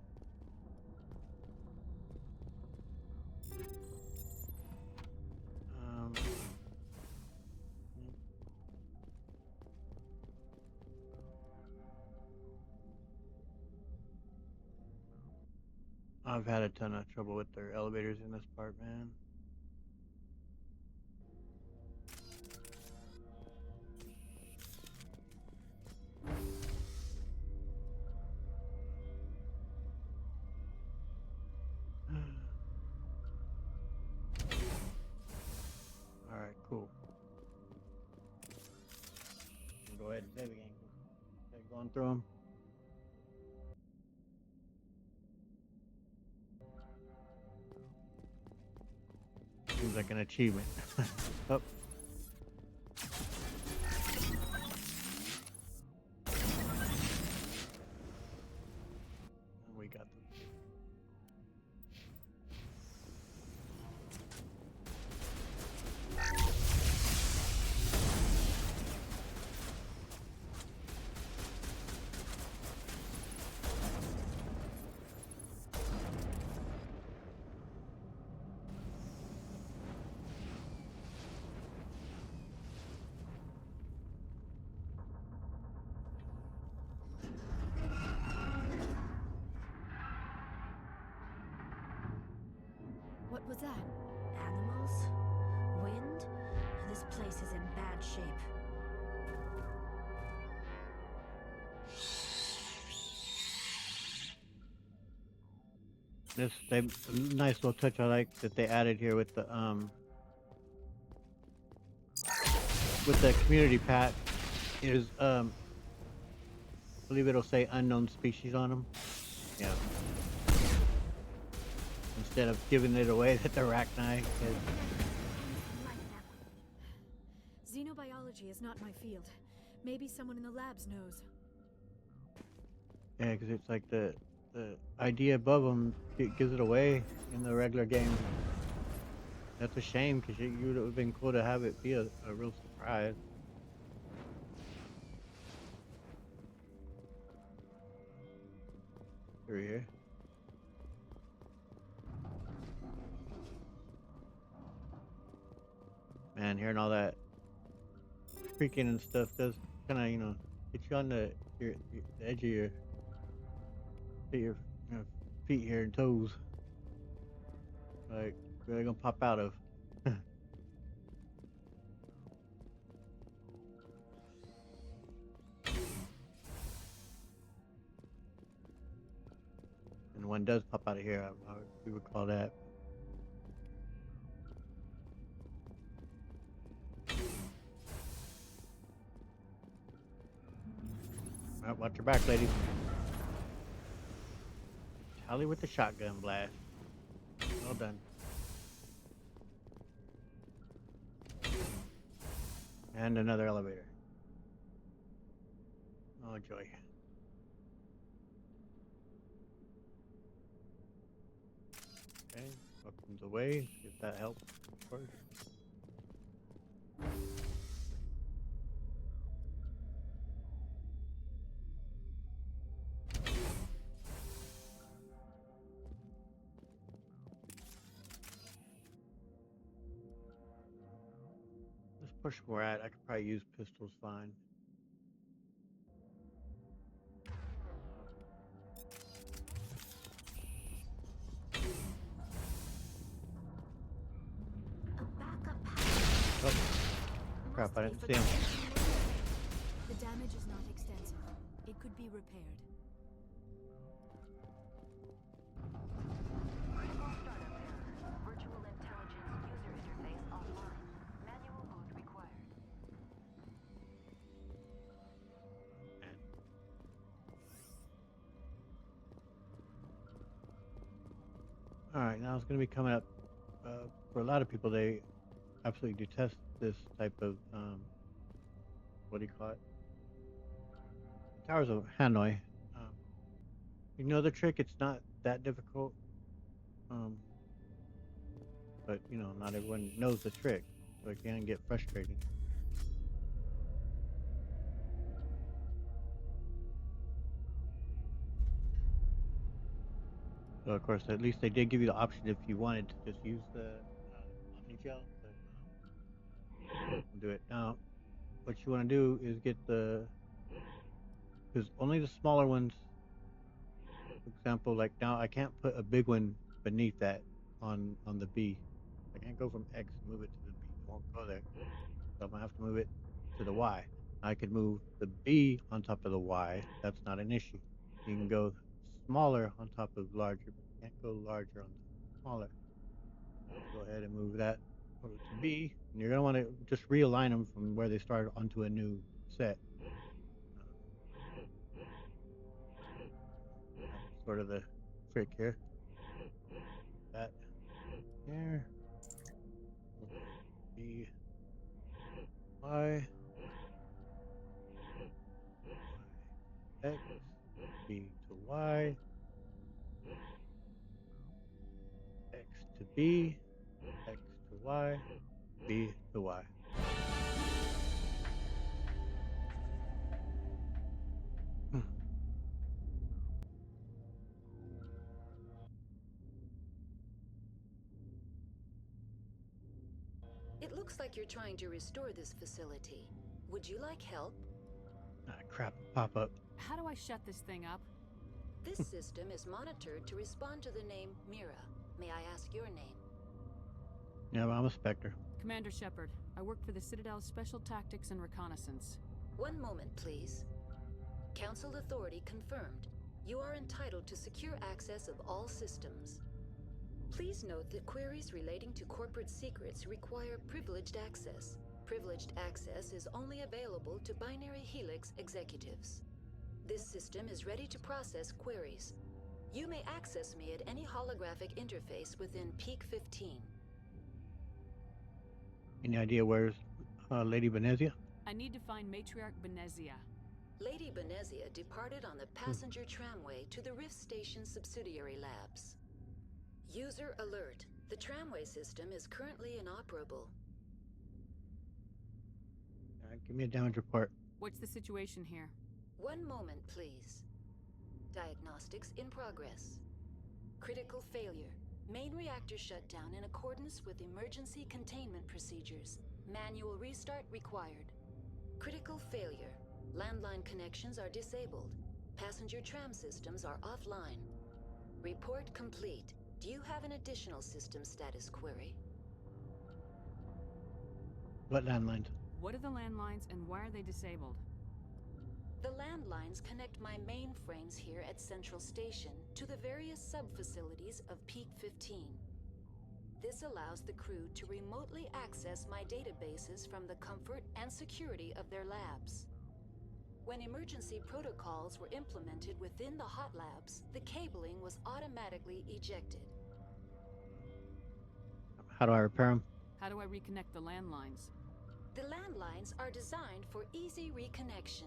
I've had a ton of trouble with their elevators in this part, man. Alright, cool. Go ahead and save again. Going through them. Seems like an achievement. Oh. We got them. place is in bad shape. This nice little touch I like that they added here with the community pack is I believe it'll say unknown species on them. Yeah. Instead of giving it away that the arachni is. Xenobiology is not my field. Maybe someone in the labs knows. Yeah, because it's like the idea above them gives it away in the regular game. That's a shame because you would have been cool to have it be a real surprise. Through here. Man, hearing all that creaking and stuff does kind of, hit you on the edge of your feet here and toes. Like, where they gonna pop out of? And one does pop out of here, we would call that. Alright, watch your back, lady. Tally with the shotgun blast. Well done. And another elevator. Oh, joy. Okay, welcome the way, if that helps, of course. Let's push where at. I could probably use pistols fine. Oh, crap, I didn't see him. The damage is not extensive. It could be repaired. Virtual intelligence user interface offline. Manual boot required. Alright, now it's going to be coming up. For a lot of people, they absolutely detest this type of, what do you call it? Towers of Hanoi. You know the trick, it's not that difficult. But, not everyone knows the trick, so it can get frustrating. So, of course, at least they did give you the option if you wanted to just use the Omni Gel to do it. Now, what you want to do is get because only the smaller ones, for example, like now I can't put a big one beneath that on the B. I can't go from X and move it to the B. It won't go there. So I'm going to have to move it to the Y. I could move the B on top of the Y. That's not an issue. You can go smaller on top of larger, but you can't go larger on smaller. Go ahead and move that over to B. And you're going to want to just realign them from where they started onto a new set. That's sort of the trick here. That here. B, Y, X, B to Y, X to B, X to Y, B to Y. It looks like you're trying to restore this facility. Would you like help? Ah, crap, pop up. How do I shut this thing up? This system is monitored to respond to the name Mira. May I ask your name? Yeah, well, I'm a Spectre. Commander Shepard, I work for the Citadel's Special Tactics and Reconnaissance. One moment, please. Council authority confirmed. You are entitled to secure access of all systems. Please note that queries relating to corporate secrets require privileged access. Privileged access is only available to Binary Helix executives. This system is ready to process queries. You may access me at any holographic interface within Peak 15. Any idea where's Lady Benezia? I need to find Matriarch Benezia. Lady Benezia departed on the passenger tramway to the Rift Station subsidiary labs. User alert. The tramway system is currently inoperable. Give me a damage report. What's the situation here? One moment, please. Diagnostics in progress. Critical failure. Main reactor shut down in accordance with emergency containment procedures. Manual restart required. Critical failure. Landline connections are disabled. Passenger tram systems are offline. Report complete. Do you have an additional system status query? What landlines? What are the landlines and why are they disabled? The landlines connect my mainframes here at Central Station to the various sub-facilities of Peak 15. This allows the crew to remotely access my databases from the comfort and security of their labs. When emergency protocols were implemented within the hot labs, the cabling was automatically ejected. How do I repair them? How do I reconnect the landlines? The landlines are designed for easy reconnection.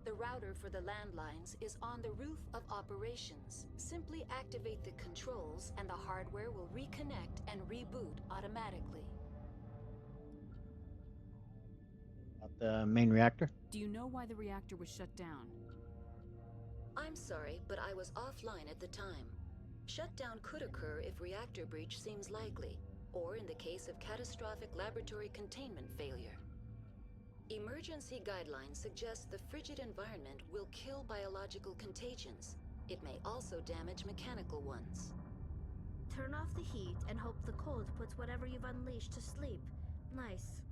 The router for the landlines is on the roof of operations. Simply activate the controls and the hardware will reconnect and reboot automatically. About the main reactor? Do you know why the reactor was shut down? I'm sorry, but I was offline at the time. Shutdown could occur if reactor breach seems likely, or in the case of catastrophic laboratory containment failure. Emergency guidelines suggest the frigid environment will kill biological contagions. It may also damage mechanical ones. Turn off the heat and hope the cold puts whatever you've unleashed to sleep. Nice.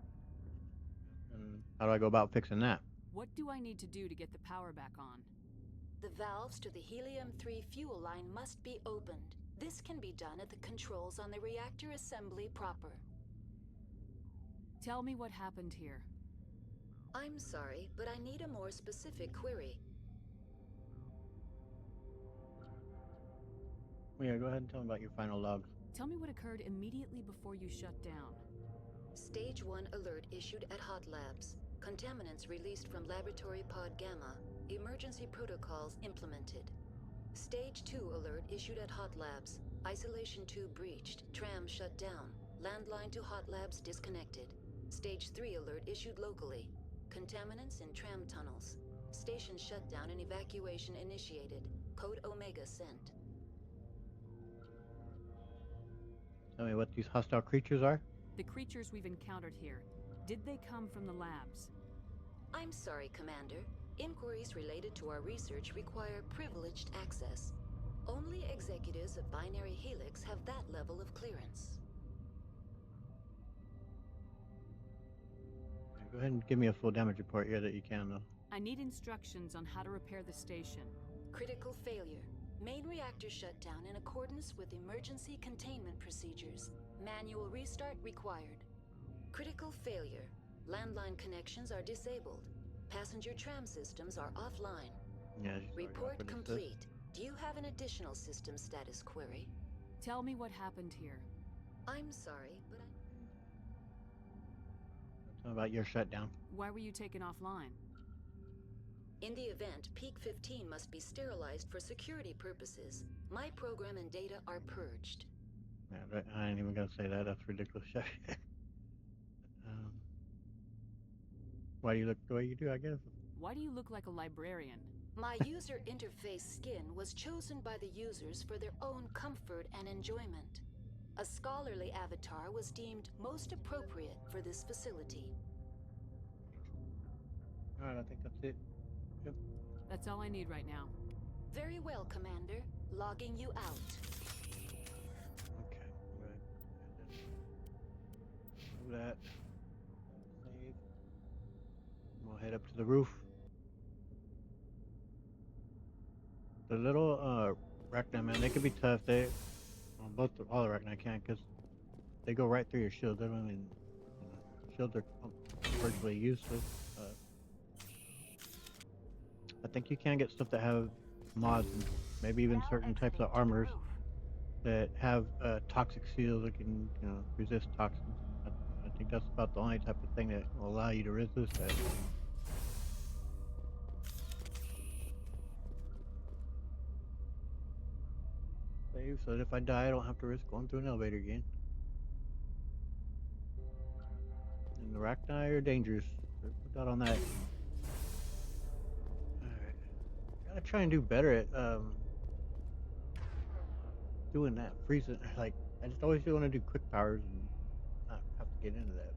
And how do I go about fixing that? What do I need to do to get the power back on? The valves to the helium-3 fuel line must be opened. This can be done at the controls on the reactor assembly proper. Tell me what happened here. I'm sorry, but I need a more specific query. Well, yeah, go ahead and tell me about your final logs. Tell me what occurred immediately before you shut down. Stage 1 alert issued at Hot Labs. Contaminants released from Laboratory Pod Gamma. Emergency protocols implemented. Stage 2 alert issued at Hot Labs. Isolation tube breached. Tram shut down. Landline to Hot Labs disconnected. Stage 3 alert issued locally. Contaminants in tram tunnels. Station shutdown and evacuation initiated. Code Omega sent. Tell me what these hostile creatures are? The creatures we've encountered here, did they come from the labs? I'm sorry, Commander. Inquiries related to our research require privileged access. Only executives of Binary Helix have that level of clearance. Go ahead and give me a full damage report here that you can, though. I need instructions on how to repair the station. Critical failure. Main reactor shut down in accordance with emergency containment procedures. Manual restart required. Critical failure. Landline connections are disabled. Passenger tram systems are offline. Yeah, Report complete. Do you have an additional system status query? Tell me what happened here. I'm sorry, but Tell me about your shutdown. Why were you taken offline? in the event, Peak 15 must be sterilized for security purposes. My program and data are purged. Yeah, I ain't even gonna say that. That's ridiculous. Why do you look the way you do, I guess? Why do you look like a librarian? My user interface skin was chosen by the users for their own comfort and enjoyment. A scholarly avatar was deemed most appropriate for this facility. Alright, I think that's it. Yep. That's all I need right now. Very well, Commander. Logging you out. Okay, right. that. Save. We'll head up to the roof. The little Arachni, man, they could be tough. They all the Arachni can, because they go right through your shield. They don't even, shields are virtually useless. I think you can get stuff that have mods and maybe even certain types of armors that have toxic seals that can, resist toxins. I think that's about the only type of thing that will allow you to resist that. Save so that if I die, I don't have to risk going through an elevator again. And the Arachni are dangerous. So put that on that. Alright. Gotta try and do better at doing that. Freezing. Like, I just always want to do quick powers and not have to get into that.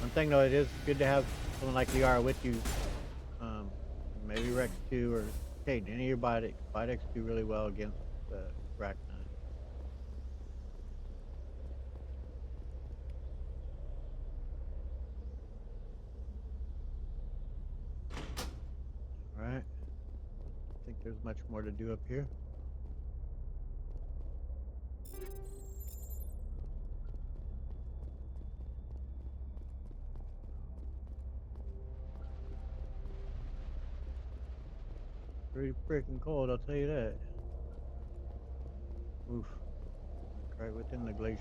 One thing though, it is good to have someone like Liara with you. Maybe Rex 2 or Kate, any of your Biodex. Biodex do really well against Arachni. Alright. I think there's much more to do up here. Pretty freaking cold, I'll tell you that. Oof. Like right within the glacier.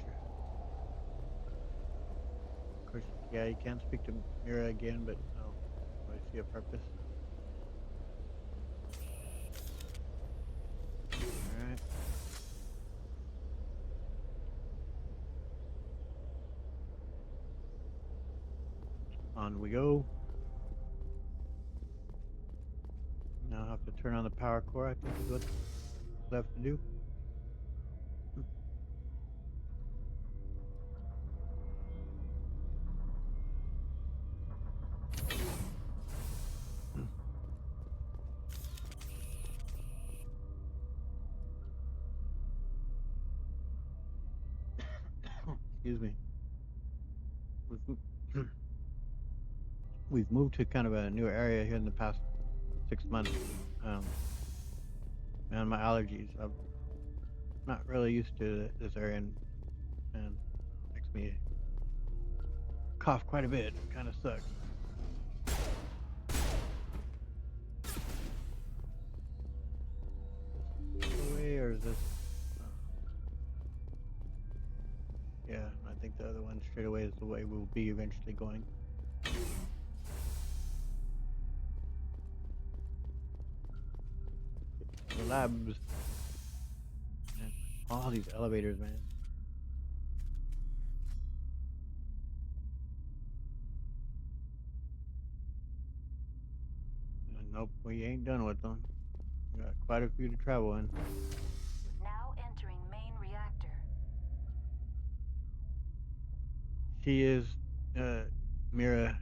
Of course, yeah, you can't speak to Mira again, but I don't really see a purpose. Alright. On we go. Now I have to turn on the power core, I think is what's left to do. Excuse me. We've moved to kind of a new area here in the past 6 months. And my allergies, I'm not really used to this area, and makes me cough quite a bit. It kind of sucks. This way or is this? Yeah, I think the other one straight away is the way we'll be eventually going. The labs. Man, all these elevators, man. Nope, we ain't done with them. We got quite a few to travel in. Now entering main reactor. She is, Mira.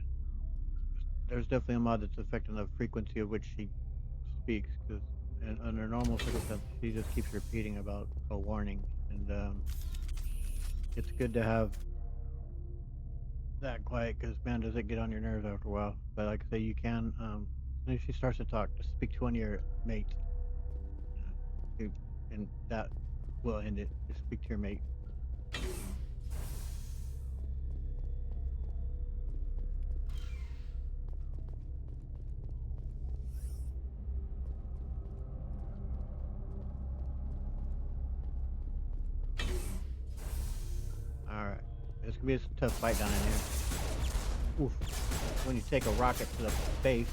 There's definitely a mod that's affecting the frequency of which she speaks, because under normal circumstances, she just keeps repeating about a warning, and it's good to have that quiet, because man, does it get on your nerves after a while. But like I say, you can, as soon as she starts to talk, just speak to one of your mates, and that will end it. Just speak to your mate. Alright. It's gonna be a tough fight down in here. Oof. When you take a rocket to the face.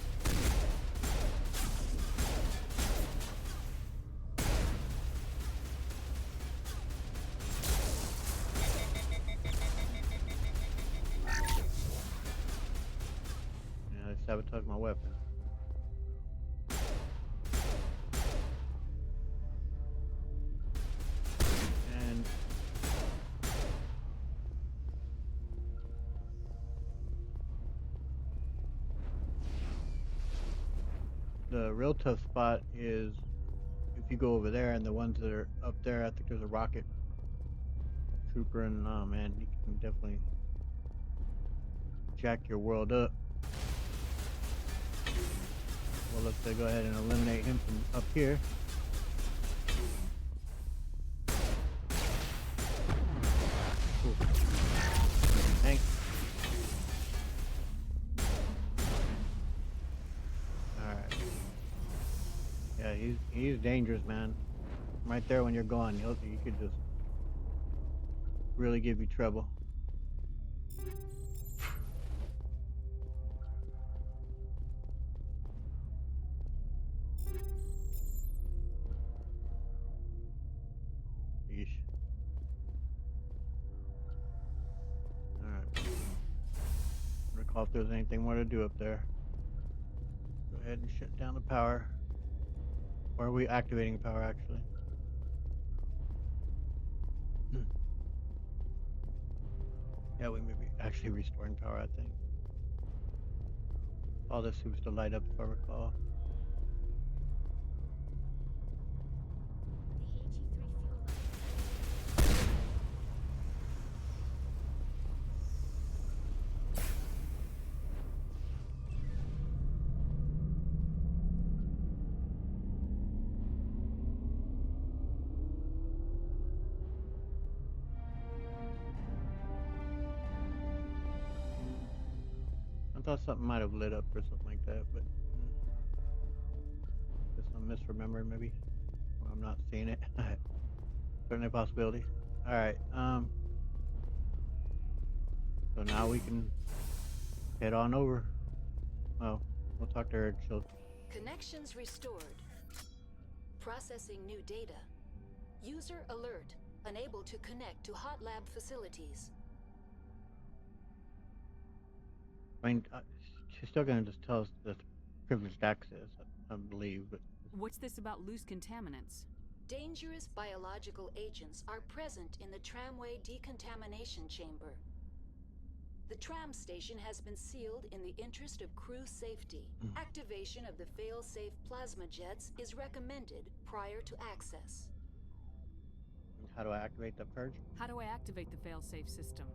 Yeah, they sabotaged my weapon. And The real tough spot is if you go over there, and the ones that are up there, I think there's a rocket trooper, and oh man, he can definitely jack your world up. Well, let's go ahead and eliminate him from up here. Ooh. Thanks. Alright. Yeah, he's dangerous, man. Right there when you're gone, he could just really give you trouble. Yeesh. Alright. Recall if there's anything more to do up there. Go ahead and shut down the power. Or are we activating the power, actually? Yeah, we may be actually restoring power, I think. All this seems to light up, if I recall. I thought something might have lit up or something like that, but guess I'm misremembering maybe. Or I'm not seeing it. Certainly a possibility. Alright, so now we can head on over. Oh, we'll talk to her. She'll... Connections restored. Processing new data. User alert. Unable to connect to hot lab facilities. I mean, she's still gonna just tell us that's privileged access, I believe, but... What's this about loose contaminants? Dangerous biological agents are present in the tramway decontamination chamber. The tram station has been sealed in the interest of crew safety. Activation of the fail-safe plasma jets is recommended prior to access. How do I activate the purge? How do I activate the fail-safe system?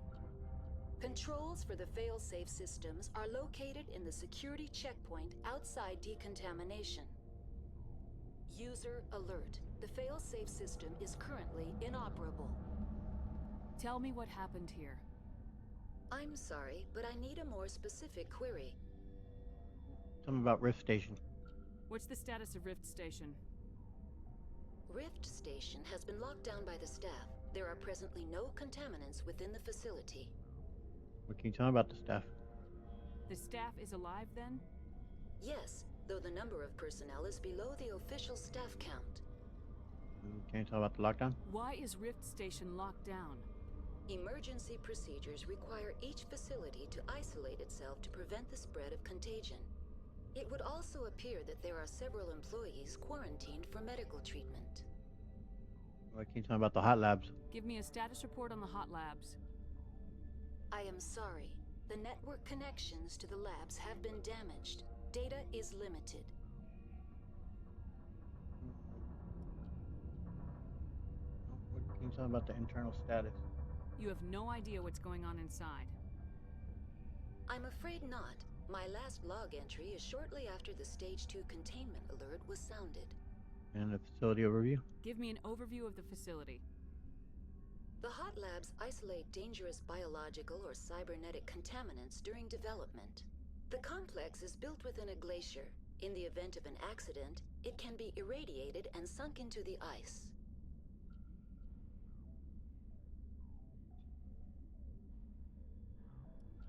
Controls for the fail-safe systems are located in the security checkpoint outside decontamination. User alert. The fail-safe system is currently inoperable. Tell me what happened here. I'm sorry, but I need a more specific query. Tell me about Rift Station. What's the status of Rift Station? Rift Station has been locked down by the staff. There are presently no contaminants within the facility. What can you tell me about the staff? The staff is alive then? Yes, though the number of personnel is below the official staff count. Can you tell about the lockdown? Why is Rift Station locked down? Emergency procedures require each facility to isolate itself to prevent the spread of contagion. It would also appear that there are several employees quarantined for medical treatment. What can you tell me about the hot labs? Give me a status report on the hot labs. I am sorry. The network connections to the labs have been damaged. Data is limited. What can you tell me about the internal status? You have no idea what's going on inside. I'm afraid not. My last log entry is shortly after the Stage 2 containment alert was sounded. And the facility overview? Give me an overview of the facility. The hot labs isolate dangerous biological or cybernetic contaminants during development. The complex is built within a glacier. In the event of an accident, it can be irradiated and sunk into the ice.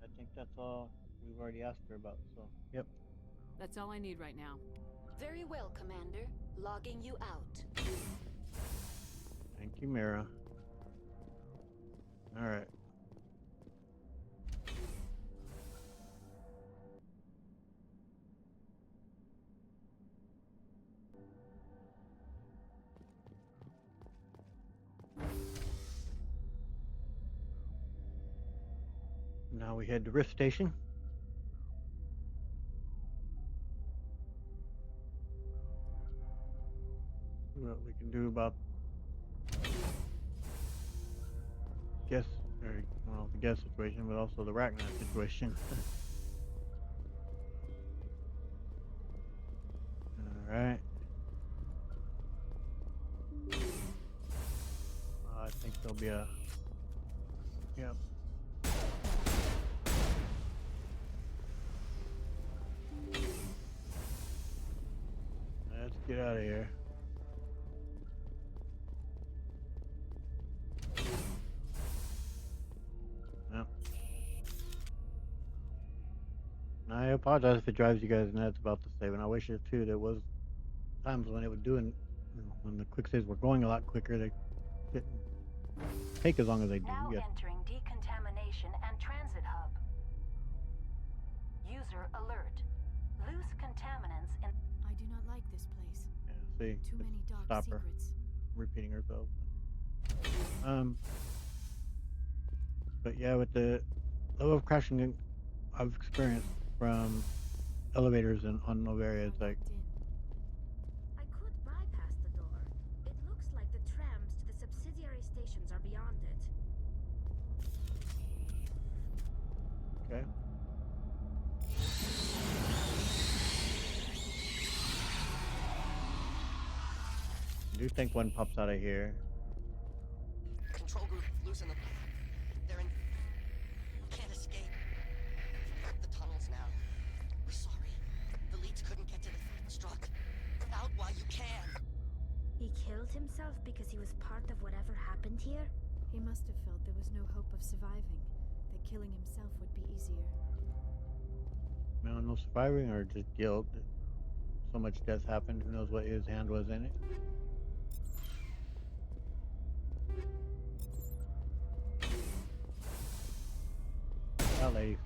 I think that's all we've already asked her about, so yep. That's all I need right now. Very well, Commander. Logging you out. Thank you, Mira. Alright. Now we head to Rift Station. what we can do about guess or well the guest situation, but also the Ragnar situation. All right. I think there'll be a yep. Let's get out of here. Yep. I apologize if it drives you guys nuts about the save, and I wish it too. There was times when it would do, and when the quick saves were going a lot quicker, they didn't take as long as they do. Now Yet. entering decontamination and transit hub. User alert. Loose contaminants in. I do not like this place. Yeah, see, Too many dark stop her secrets. repeating herself. But yeah, with the level of crashing I've experienced from elevators and on Noveria, it's like I could bypass the door. It looks like the trams to the subsidiary stations are beyond it. okay. I do think one pops out of here. Control group losing them. They're in. Can't escape. The tunnels now. We're sorry. The leads couldn't get to the struck. Out while you can. He killed himself because he was part of whatever happened here? He must have felt there was no hope of surviving, that killing himself would be easier. No surviving or just guilt. So much death happened. Who knows what his hand was in it? Out, ladies.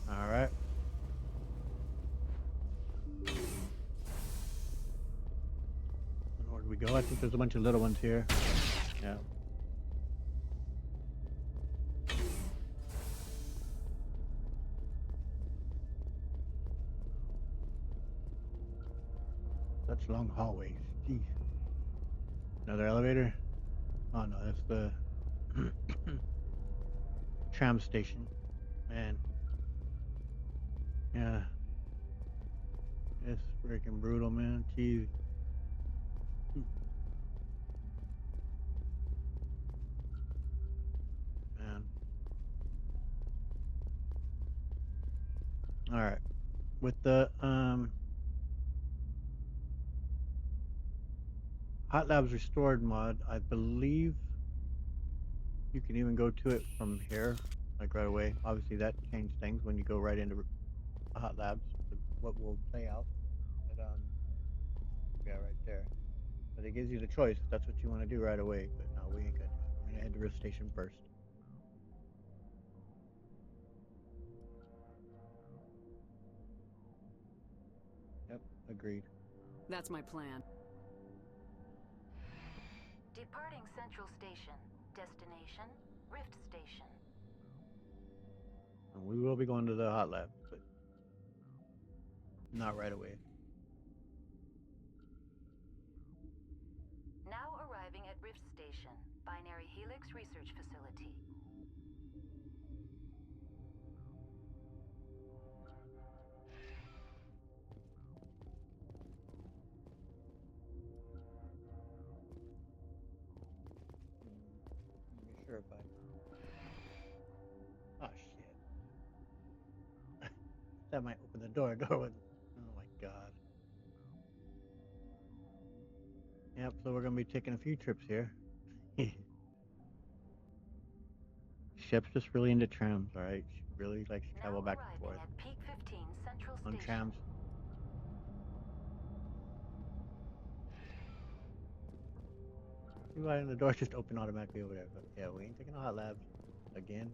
All right. Where do we go? I think there's a bunch of little ones here. Yeah. Such long hallways. Jeez. Another elevator? Oh no, that's the tram station. Man. Yeah. It's freaking brutal, man. Jeez. Man. Alright. With the Hot Labs Restored mod, I believe you can even go to it from here, like right away. Obviously that changed things when you go right into Hot Labs, what will play out. But yeah, right there. But it gives you the choice if that's what you want to do right away. But no, we ain't gonna do it. We're gonna head to Rift Station first. Yep, agreed. That's my plan. Departing Central Station. Destination, Rift Station. And we will be going to the Hot Labs, but not right away. Now arriving at Rift Station, Binary Helix Research Facility. Let me be sure if I. Oh shit! That might open the door. Door wouldn't. Oh my god. Yep. So we're gonna be taking a few trips here. Shep's just really into trams, all right? She really likes to travel back and forth At Peak 15 Central on Station. trams. See why the doors just open automatically over there. But yeah, we ain't taking a Hot Labs again.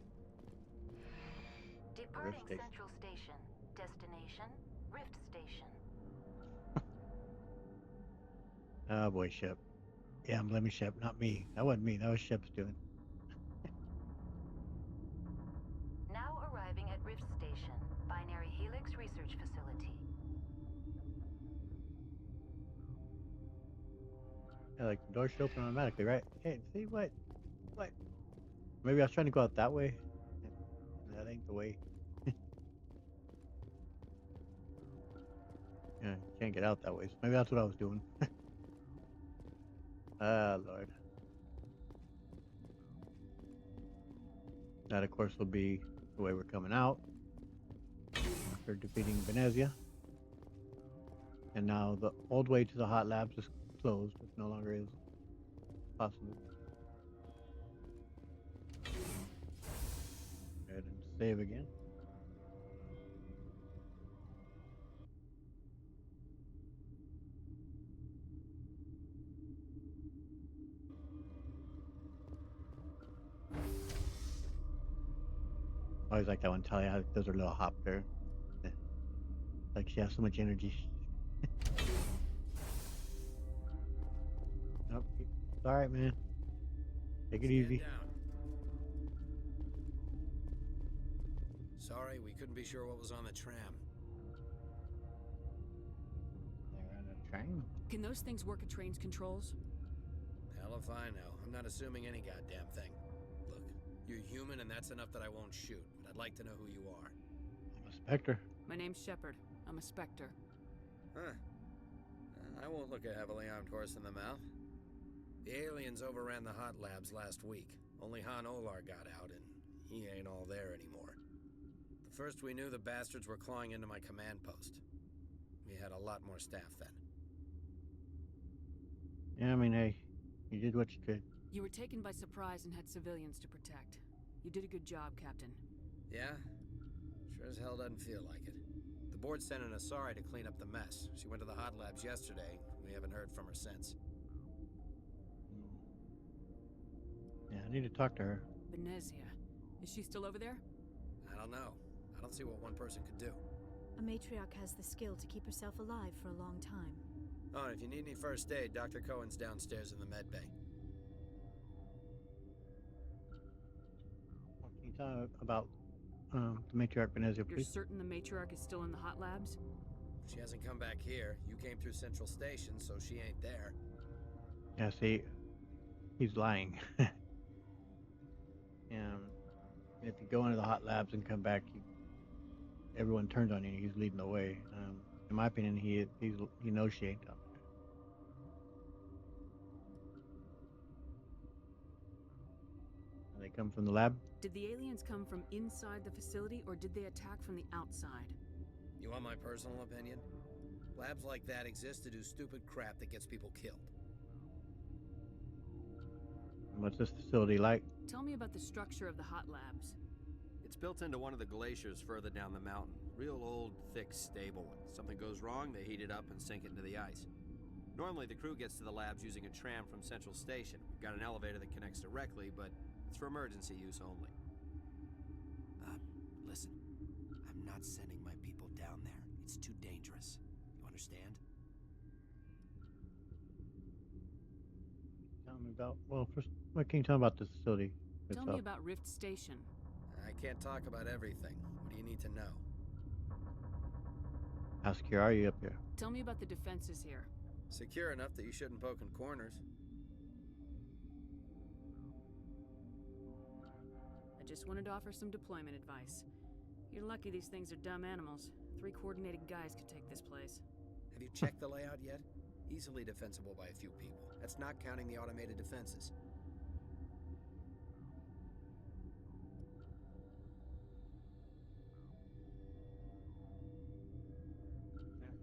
Departing Station. Central Station. Destination, Rift Station. Oh boy, Shep. Yeah, I'm blaming Shep, not me. That wasn't me. That was Shep's doing. Now arriving at Rift Station, Binary Helix Research Facility. Yeah, like the door should open automatically, right? Hey, see what? What? Maybe I was trying to go out that way. That ain't the way. Yeah, you can't get out that way. So maybe that's what I was doing. Ah, Lord. That, of course, will be the way we're coming out after defeating Venezia. And now the old way to the hot labs is closed. It no longer is possible. Go ahead and save again. I always like that one. Talia does her little hop there. Yeah. Like she has so much energy. Nope. It's all right, man. Take it easy. Down. Sorry, we couldn't be sure what was on the tram. They're on a train. Can those things work at train's controls? Hell if I know. I'm not assuming any goddamn thing. Look, you're human and that's enough that I won't shoot, but I'd like to know who you are. I'm a Spectre. My name's Shepard. I'm a Spectre. Huh. I won't look a heavily armed horse in the mouth. The aliens overran the hot labs last week. Only Han Olar got out, and he ain't all there anymore. The first we knew, the bastards were clawing into my command post. We had a lot more staff then. Yeah, I mean, hey, you did what you could. You were taken by surprise and had civilians to protect. You did a good job, Captain. Yeah? Sure as hell doesn't feel like it. The board sent an Asari to clean up the mess. She went to the hot labs yesterday. We haven't heard from her since. Yeah, I need to talk to her. Venezia. Is she still over there? I don't know. I don't see what one person could do. A matriarch has the skill to keep herself alive for a long time. Oh, and if you need any first aid, Dr. Cohen's downstairs in the med bay. What can you tell me about the matriarch Venezia, You're please? certain the matriarch is still in the hot labs? She hasn't come back here. You came through Central Station, so she ain't there. Yeah, see, he's lying. And if you go into the hot labs and come back, everyone turns on you. He's leading the way. In my opinion, he knows she ain't out there. They come from the lab. Did the aliens come from inside the facility, or did they attack from the outside? You want my personal opinion? Labs like that exist to do stupid crap that gets people killed. What's this facility like? Tell me about the structure of the hot labs. It's built into one of the glaciers further down the mountain. Real old, thick, stable one. Something goes wrong, they heat it up and sink it into the ice. Normally, the crew gets to the labs using a tram from Central Station. We've got an elevator that connects directly, but it's for emergency use only. Listen, I'm not sending my people down there. It's too dangerous. You understand? Tell me about. Well, first, what can you tell me about this facility itself? Tell me about Rift Station. I can't talk about everything. What do you need to know? How secure are you up here? Tell me about the defenses here. Secure enough that you shouldn't poke in corners. I just wanted to offer some deployment advice. You're lucky these things are dumb animals. 3 coordinated guys could take this place. Have you checked the layout yet? Easily defensible by a few people. That's not counting the automated defenses.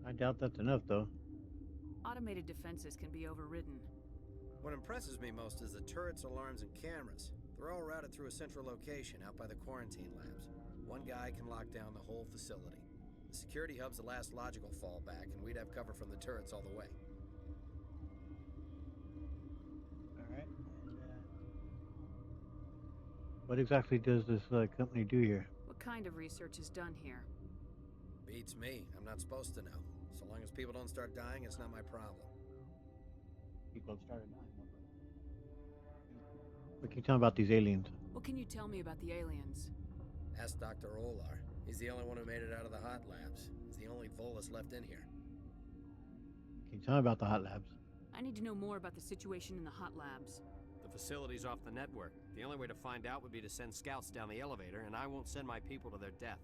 I doubt that's enough, though. Automated defenses can be overridden. What impresses me most is the turrets, alarms, and cameras. They're all routed through a central location out by the quarantine labs. One guy can lock down the whole facility. The security hub's the last logical fallback, and we'd have cover from the turrets all the way. All right. What exactly does this company do here? What kind of research is done here? Beats me. I'm not supposed to know. So long as people don't start dying, it's not my problem. People have started dying. What can you tell me about these aliens? What can you tell me about the aliens? Ask Dr. Olar. He's the only one who made it out of the hot labs. He's the only Volus left in here. Can you tell me about the hot labs? I need to know more about the situation in the hot labs. The facility's off the network. The only way to find out would be to send scouts down the elevator, and I won't send my people to their death.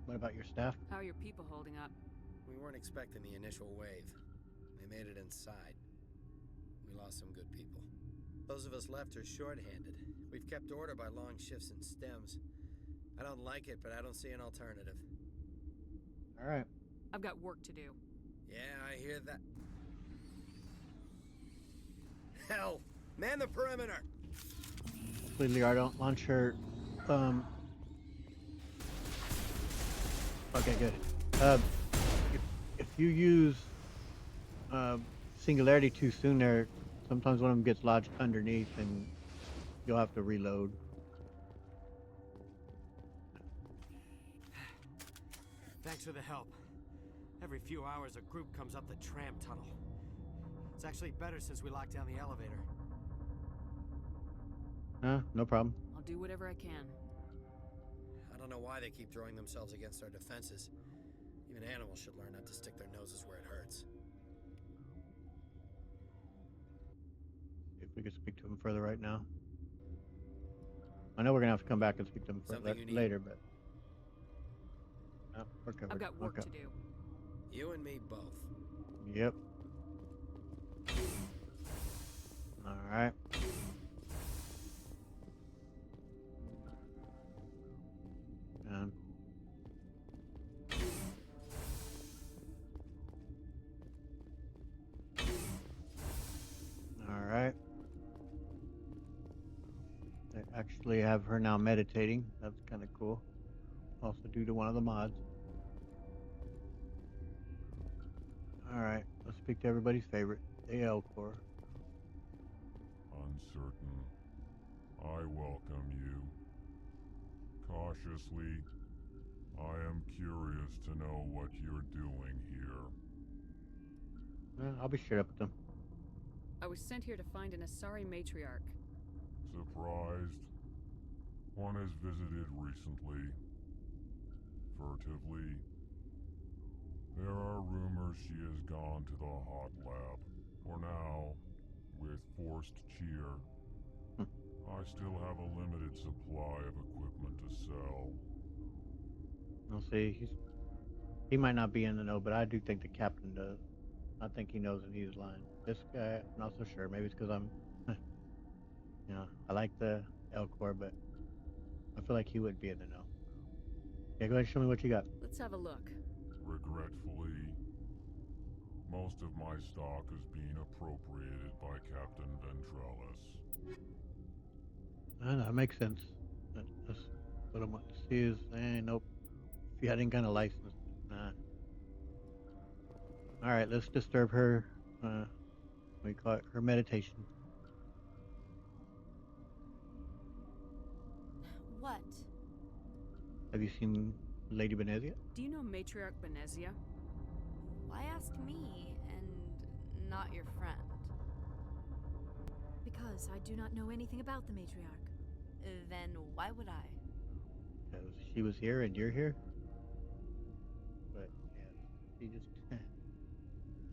What about your staff? How are your people holding up? We weren't expecting the initial wave. They made it inside. We lost some good people. Those of us left are short-handed. We've kept order by long shifts and stems. I don't like it, but I don't see an alternative. All right. I've got work to do. Yeah, I hear that. Hell! Man the perimeter! Completely, I don't launch her. Okay, good. If you use Singularity too soon, there sometimes one of them gets lodged underneath, and you'll have to reload. Thanks for the help. Every few hours, a group comes up the tram tunnel. It's actually better since we locked down the elevator. No problem. I'll do whatever I can. I don't know why they keep throwing themselves against our defenses. Even animals should learn not to stick their noses where it hurts. If we could speak to him further right now. I know we're gonna have to come back and speak to him later, but we're covered. I've got work to do. You and me both. Yep. All right. And all right. I actually have her now meditating. That's kind of cool. Also due to one of the mods. All right. Let's speak to everybody's favorite, the L Corps. Uncertain. I welcome you. Cautiously, I am curious to know what you're doing here. I'll be straight up with them. I was sent here to find an Asari matriarch. Surprised? One has visited recently. Furtively. There are rumors she has gone to the hot lab. For now, with forced cheer, I still have a limited supply of equipment to sell. I'll see. He might not be in the know, but I do think the captain does. I think he knows that he's lying. This guy, I'm not so sure. Maybe it's because I'm, I like the L Corps, but I feel like he would be in the know. Yeah, go ahead and show me what you got. Let's have a look. Regretfully, most of my stock is being appropriated by Captain Ventrellis. That makes sense. That's what I want to see is, nope. If you had any kind of license, nah. All right, let's disturb her. We call it her meditation. What? Have you seen Lady Benezia? Do you know Matriarch Benezia? Why ask me and not your friend? Because I do not know anything about the matriarch. Then why would I? Because she was here and you're here. But yeah,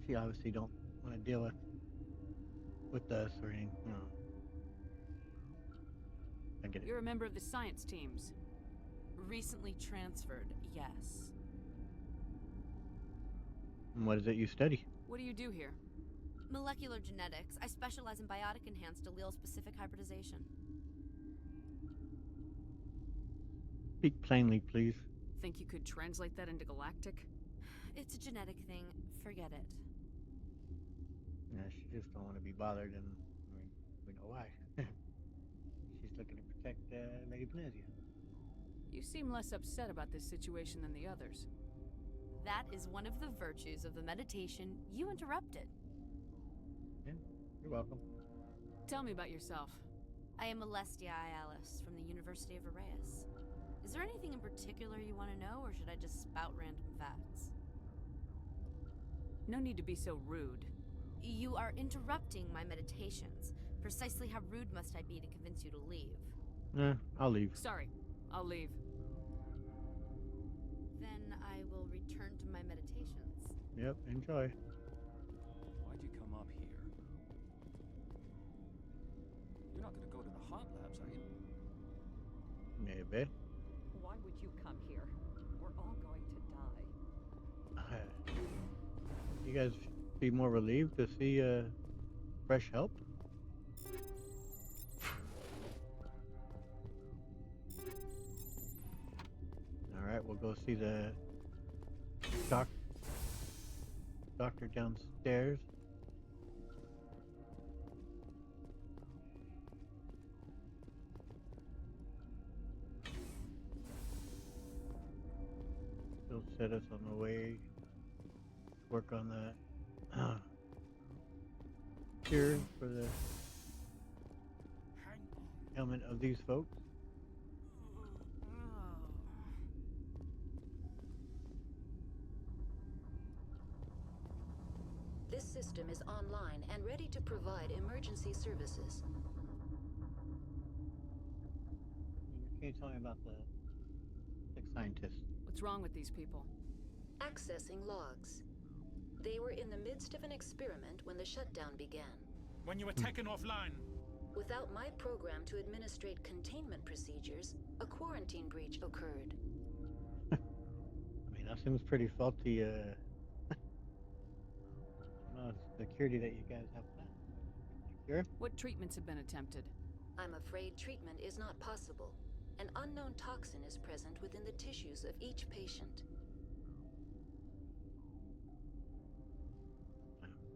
she obviously don't want to deal with us or anything. No. I get it. You're a member of the science teams. Recently transferred, yes. And what is it you study? What do you do here? Molecular genetics. I specialize in biotic-enhanced allele-specific hybridization. Speak plainly, please. Think you could translate that into galactic? It's a genetic thing. Forget it. Yeah, she just don't want to be bothered, and we know why. She's looking to protect Lady Benezia. You seem less upset about this situation than the others. That is one of the virtues of the meditation you interrupted. Yeah, you're welcome. Tell me about yourself. I am Alestia Ialis from the University of Arraeus. Is there anything in particular you want to know, or should I just spout random facts? No need to be so rude. You are interrupting my meditations. Precisely how rude must I be to convince you to leave? I'll leave. Sorry, I'll leave. Then I will return to my meditations. Yep, enjoy. Heart Labs, are you? Maybe. Why would you come here? We're all going to die. You guys be more relieved to see fresh help? Alright, we'll go see the doctor downstairs. He'll set us on the way to work on the cure for the ailment of these folks. This system is online and ready to provide emergency services. Can you tell me about the sick scientist? What's wrong with these people? Accessing logs. They were in the midst of an experiment when the shutdown began. When you were taken offline. Without my program to administrate containment procedures, a quarantine breach occurred. I mean, that seems pretty faulty, security that you guys have planned. Sure? What treatments have been attempted? I'm afraid treatment is not possible. An unknown toxin is present within the tissues of each patient.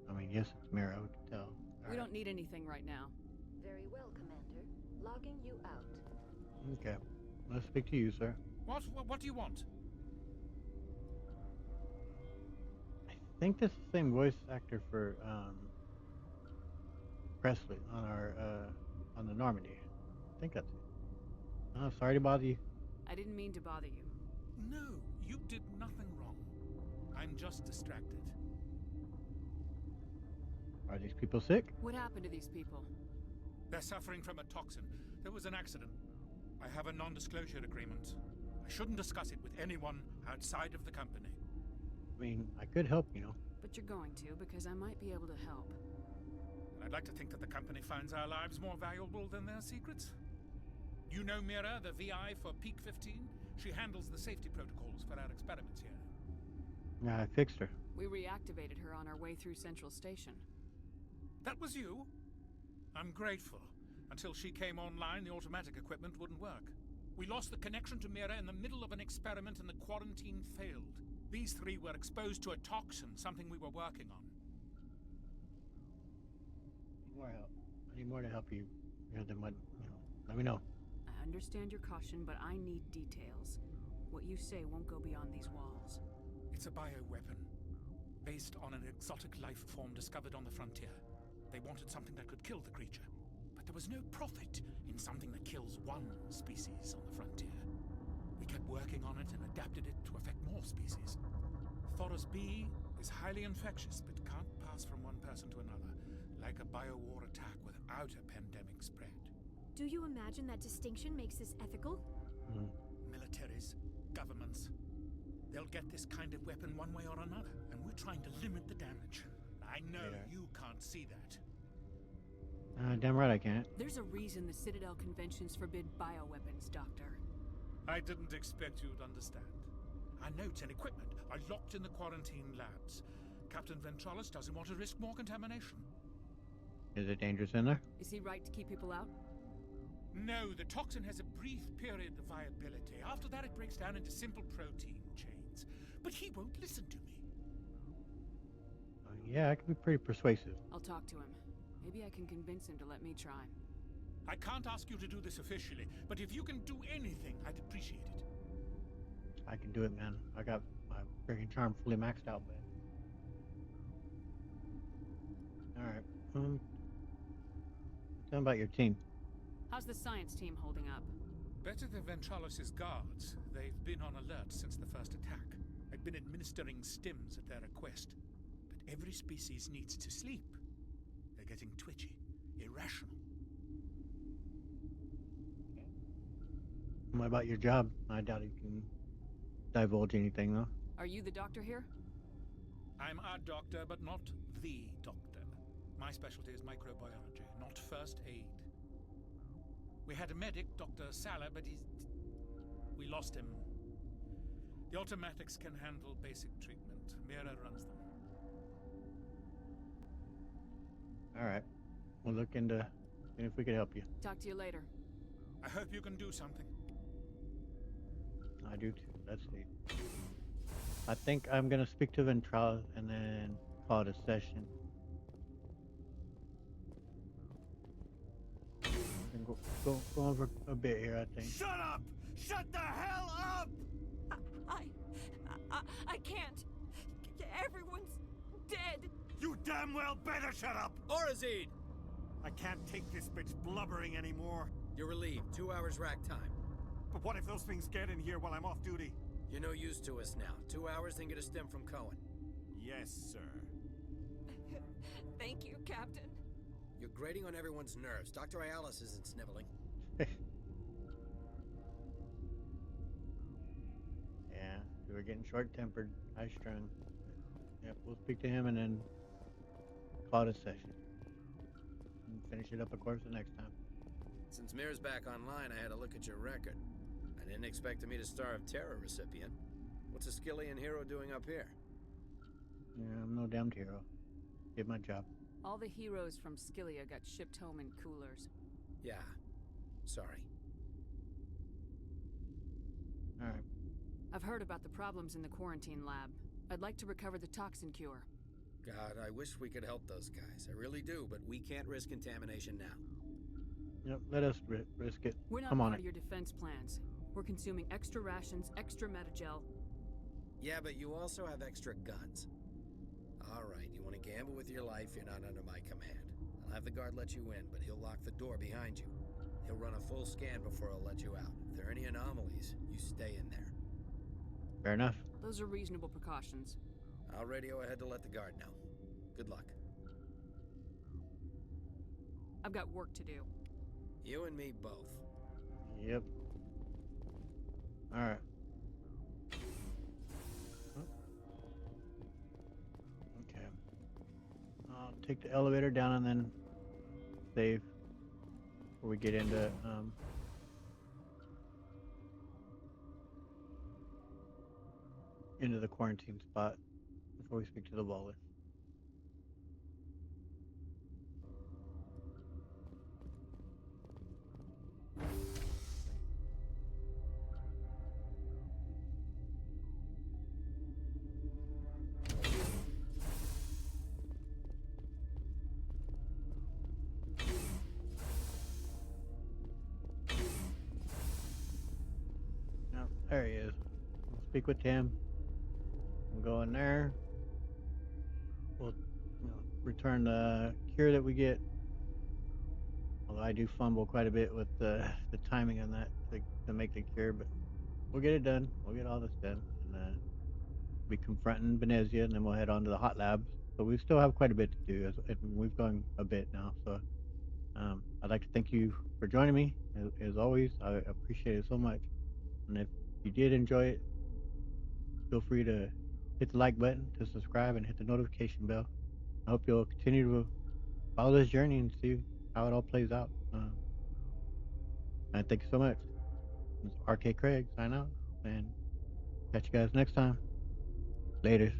I mean, yes, it's Mira, we can tell. We don't need anything right now. Very well, Commander. Logging you out. Okay. Let's speak to you, sir. What do you want? I think this is the same voice actor for Presley on our on the Normandy. I think that's it. Oh, sorry to bother you. I didn't mean to bother you. No, you did nothing wrong. I'm just distracted. Are these people sick? What happened to these people? They're suffering from a toxin. There was an accident. I have a non-disclosure agreement. I shouldn't discuss it with anyone outside of the company. I mean, I could help, you know. But you're going to, because I might be able to help. And I'd like to think that the company finds our lives more valuable than their secrets. You know Mira, the VI for Peak 15? She handles the safety protocols for our experiments here. Yeah, I fixed her. We reactivated her on our way through Central Station. That was you? I'm grateful. Until she came online, the automatic equipment wouldn't work. We lost the connection to Mira in the middle of an experiment and the quarantine failed. These three were exposed to a toxin, something we were working on. Need more help. I need more to help you. Than what, let me know. I understand your caution, but I need details. What you say won't go beyond these walls. It's a bioweapon, based on an exotic life form discovered on the frontier. They wanted something that could kill the creature, but there was no profit in something that kills one species on the frontier. We kept working on it and adapted it to affect more species. Thoros B is highly infectious, but can't pass from one person to another, like a biowar attack without a pandemic spread. Do you imagine that distinction makes this ethical? Militaries, governments, they'll get this kind of weapon one way or another, and we're trying to limit the damage. I know you can't see that. Damn right I can't. There's a reason the Citadel conventions forbid bioweapons, Doctor. I didn't expect you'd understand. Our notes and equipment are locked in the quarantine labs. Captain Ventralis doesn't want to risk more contamination. Is it dangerous in there? Is he right to keep people out? No, the toxin has a brief period of viability. After that, it breaks down into simple protein chains. But he won't listen to me. Yeah, I can be pretty persuasive. I'll talk to him. Maybe I can convince him to let me try. I can't ask you to do this officially, but if you can do anything, I'd appreciate it. I can do it, man. I got my freaking charm fully maxed out, but... Alright, tell me about your team. How's the science team holding up? Better than Ventralis' guards. They've been on alert since the first attack. I've been administering stims at their request. But every species needs to sleep. They're getting twitchy, irrational. What about your job? I doubt you can divulge anything, though. Are you the doctor here? I'm a doctor, but not the doctor. My specialty is microbiology, not first aid. We had a medic, Dr. Salah, but we lost him. The automatics can handle basic treatment. Mira runs them. All right. We'll look into seeing if we can help you. Talk to you later. I hope you can do something. I do too. Let's see. I think I'm gonna speak to Ventrala and then call it a session. And go over a bit here, I think. Shut up! Shut the hell up! I can't. Everyone's dead. You damn well better shut up! Orazid! I can't take this bitch blubbering anymore. You're relieved. 2 hours rack time. But what if those things get in here while I'm off duty? You're no use to us now. 2 hours, then get a stim from Cohen. Yes, sir. Thank you, Captain. You're grating on everyone's nerves. Dr. Ayalis isn't sniveling. Yeah, we were getting short-tempered, high-strung. Yep, we'll speak to him and then call it a session. And finish it up, of course, the next time. Since Mir's back online, I had a look at your record. I didn't expect to meet a Star of Terror recipient. What's a Skillian hero doing up here? Yeah, I'm no damned hero. Did my job. All the heroes from Skillia got shipped home in coolers. Yeah. Sorry. Alright. I've heard about the problems in the quarantine lab. I'd like to recover the toxin cure. God, I wish we could help those guys. I really do, but we can't risk contamination now. Yep, let us risk it. We're not Come on part it. of your defense plans. We're consuming extra rations, extra metagel. Yeah, but you also have extra guns. All right, you want to gamble with your life, you're not under my command. I'll have the guard let you in, but he'll lock the door behind you. He'll run a full scan before he'll let you out. If there are any anomalies, you stay in there. Fair enough. Those are reasonable precautions. I'll radio ahead to let the guard know. Good luck. I've got work to do. You and me both. Yep. Alright. Okay. I'll take the elevator down and then save before we get into the quarantine spot before we speak to the wallet. No, there he is. We'll speak with him. We'll go in there. We'll return the cure that we get. Although I do fumble quite a bit with the timing on that to make the cure, but we'll get it done. We'll get all this done. And be confronting Venezia, and then we'll head on to the hot labs. So we still have quite a bit to do. And we've gone a bit now. So I'd like to thank you for joining me. As always, I appreciate it so much. And if you did enjoy it, feel free to hit the like button, to subscribe, and hit the notification bell. I hope you'll continue to follow this journey and see how it all plays out. And thank you so much. This is RK Craig, sign out, and catch you guys next time. Laters.